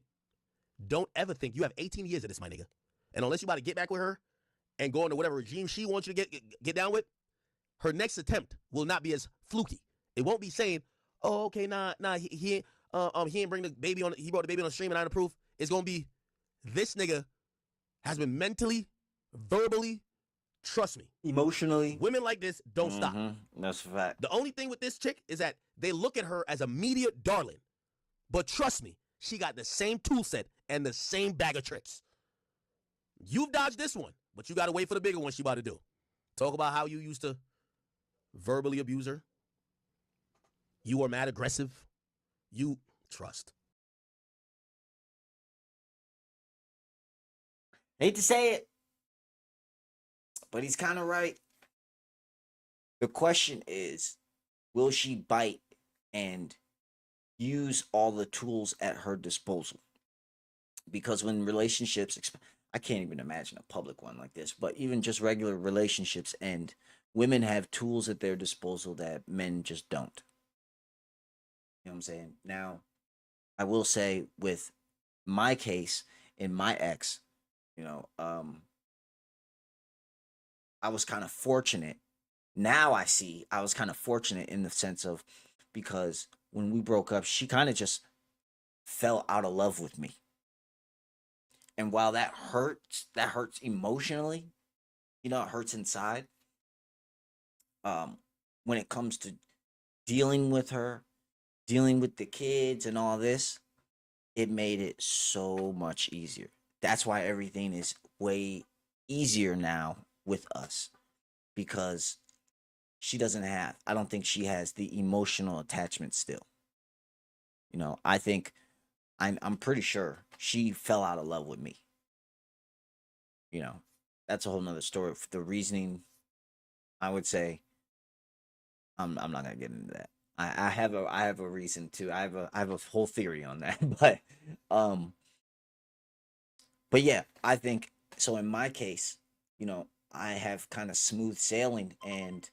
Don't ever think, you have 18 years of this, my nigga. And unless you about to get back with her and go into whatever regime she wants you to get down with, her next attempt will not be as fluky. It won't be saying, oh, okay, nah, he ain't bring the baby on, he brought the baby on the stream and I don't approve. It's going to be, this nigga has been mentally, verbally, trust me. Emotionally. Women like this don't stop. That's a fact. The only thing with this chick is that they look at her as a media darling. But trust me, she got the same tool set and the same bag of tricks. You've dodged this one, but you got to wait for the bigger one she about to do. Talk about how you used to verbally abuse her. You are mad aggressive. You trust. Hate to say it, but he's kind of right. The question is, will she bite and use all the tools at her disposal? Because when relationships, I can't even imagine a public one like this, but even just regular relationships end, women have tools at their disposal that men just don't. You know what I'm saying? Now, I will say with my case and my ex, you know, I was kind of fortunate. Now I see I was kind of fortunate in the sense of, because when we broke up, she kind of just fell out of love with me. And while that hurts emotionally, you know, it hurts inside. When it comes to dealing with her, dealing with the kids and all this, it made it so much easier. That's why everything is way easier now with us, because I don't think she has the emotional attachment still. You know, I think I'm pretty sure she fell out of love with me. You know, that's a whole nother story. The reasoning, I would say, I'm not gonna get into that. I have a reason to. I have a whole theory on that. But yeah, I think so. In my case, you know, I have kind of smooth sailing and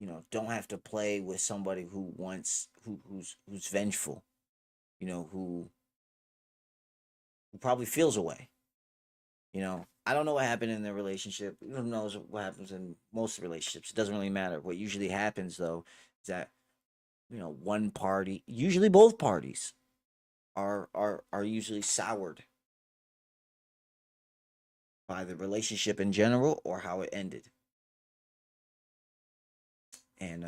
you know, don't have to play with somebody who's vengeful, you know, who probably feels away. You know, I don't know what happened in their relationship. Who knows what happens in most relationships? It doesn't really matter. What usually happens though is that, you know, one party, usually both parties, are usually soured by the relationship in general or how it ended. And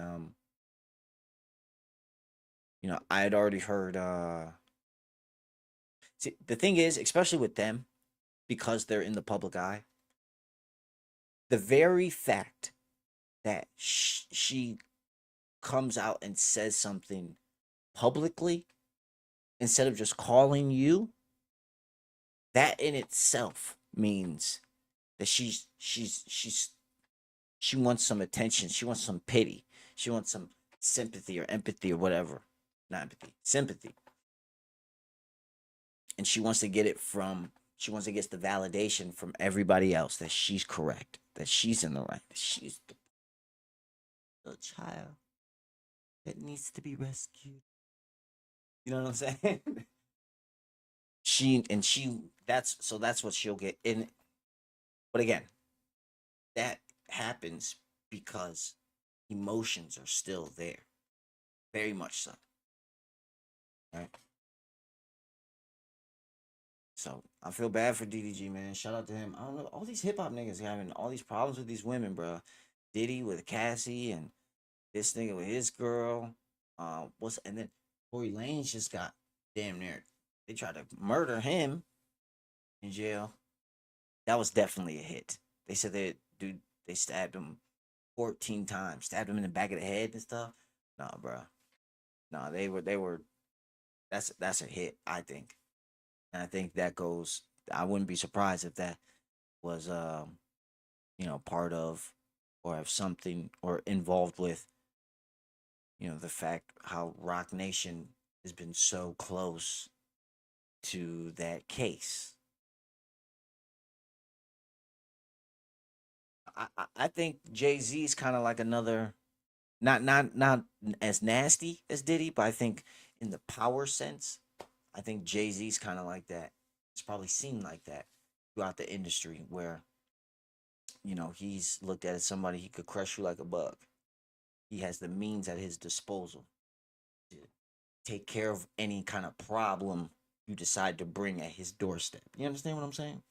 you know, I had already heard see, the thing is, especially with them, because they're in the public eye, the very fact that she comes out and says something publicly instead of just calling you, that in itself means that she wants some attention, she wants some pity, she wants some sympathy or empathy or whatever. Not empathy, sympathy. And she wants to get the validation from everybody else that she's correct, that she's in the right, that she's the child that needs to be rescued. You know what I'm saying? That's what she'll get in. But again, that happens because emotions are still there. Very much so. Right? So I feel bad for DDG, man. Shout out to him. I don't know, all these hip hop niggas having all these problems with these women, bro. Diddy with Cassie and this nigga with his girl. And then Tory Lanez just got damn near. They tried to murder him in jail. That was definitely a hit. They said they stabbed him 14 times, stabbed him in the back of the head and stuff. Nah, bro. Nah, they were. That's a hit, I think. And I think that goes. I wouldn't be surprised if that was part of or have something or involved with the fact how Rock Nation has been so close to that case. I think Jay-Z is kind of like another, not as nasty as Diddy, but I think in the power sense, I think Jay-Z's kind of like that. It's probably seemed like that throughout the industry where he's looked at as somebody he could crush you like a bug. He has the means at his disposal to take care of any kind of problem you decide to bring at his doorstep. You understand what I'm saying?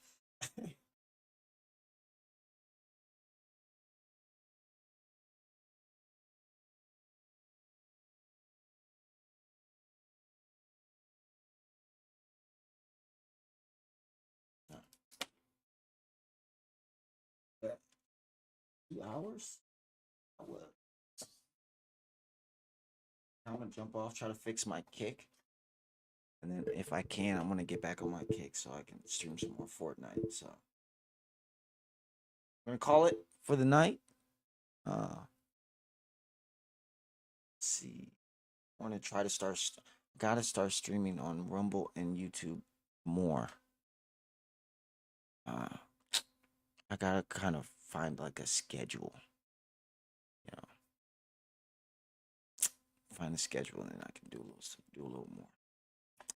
2 hours? I will. I'm gonna jump off, try to fix my kick. And then if I can, I'm gonna get back on my kick so I can stream some more Fortnite. So we're gonna call it for the night. Let's see. I want to try to gotta start streaming on Rumble and YouTube more. I gotta kind of find like a schedule. Find a schedule and then I can do a little more.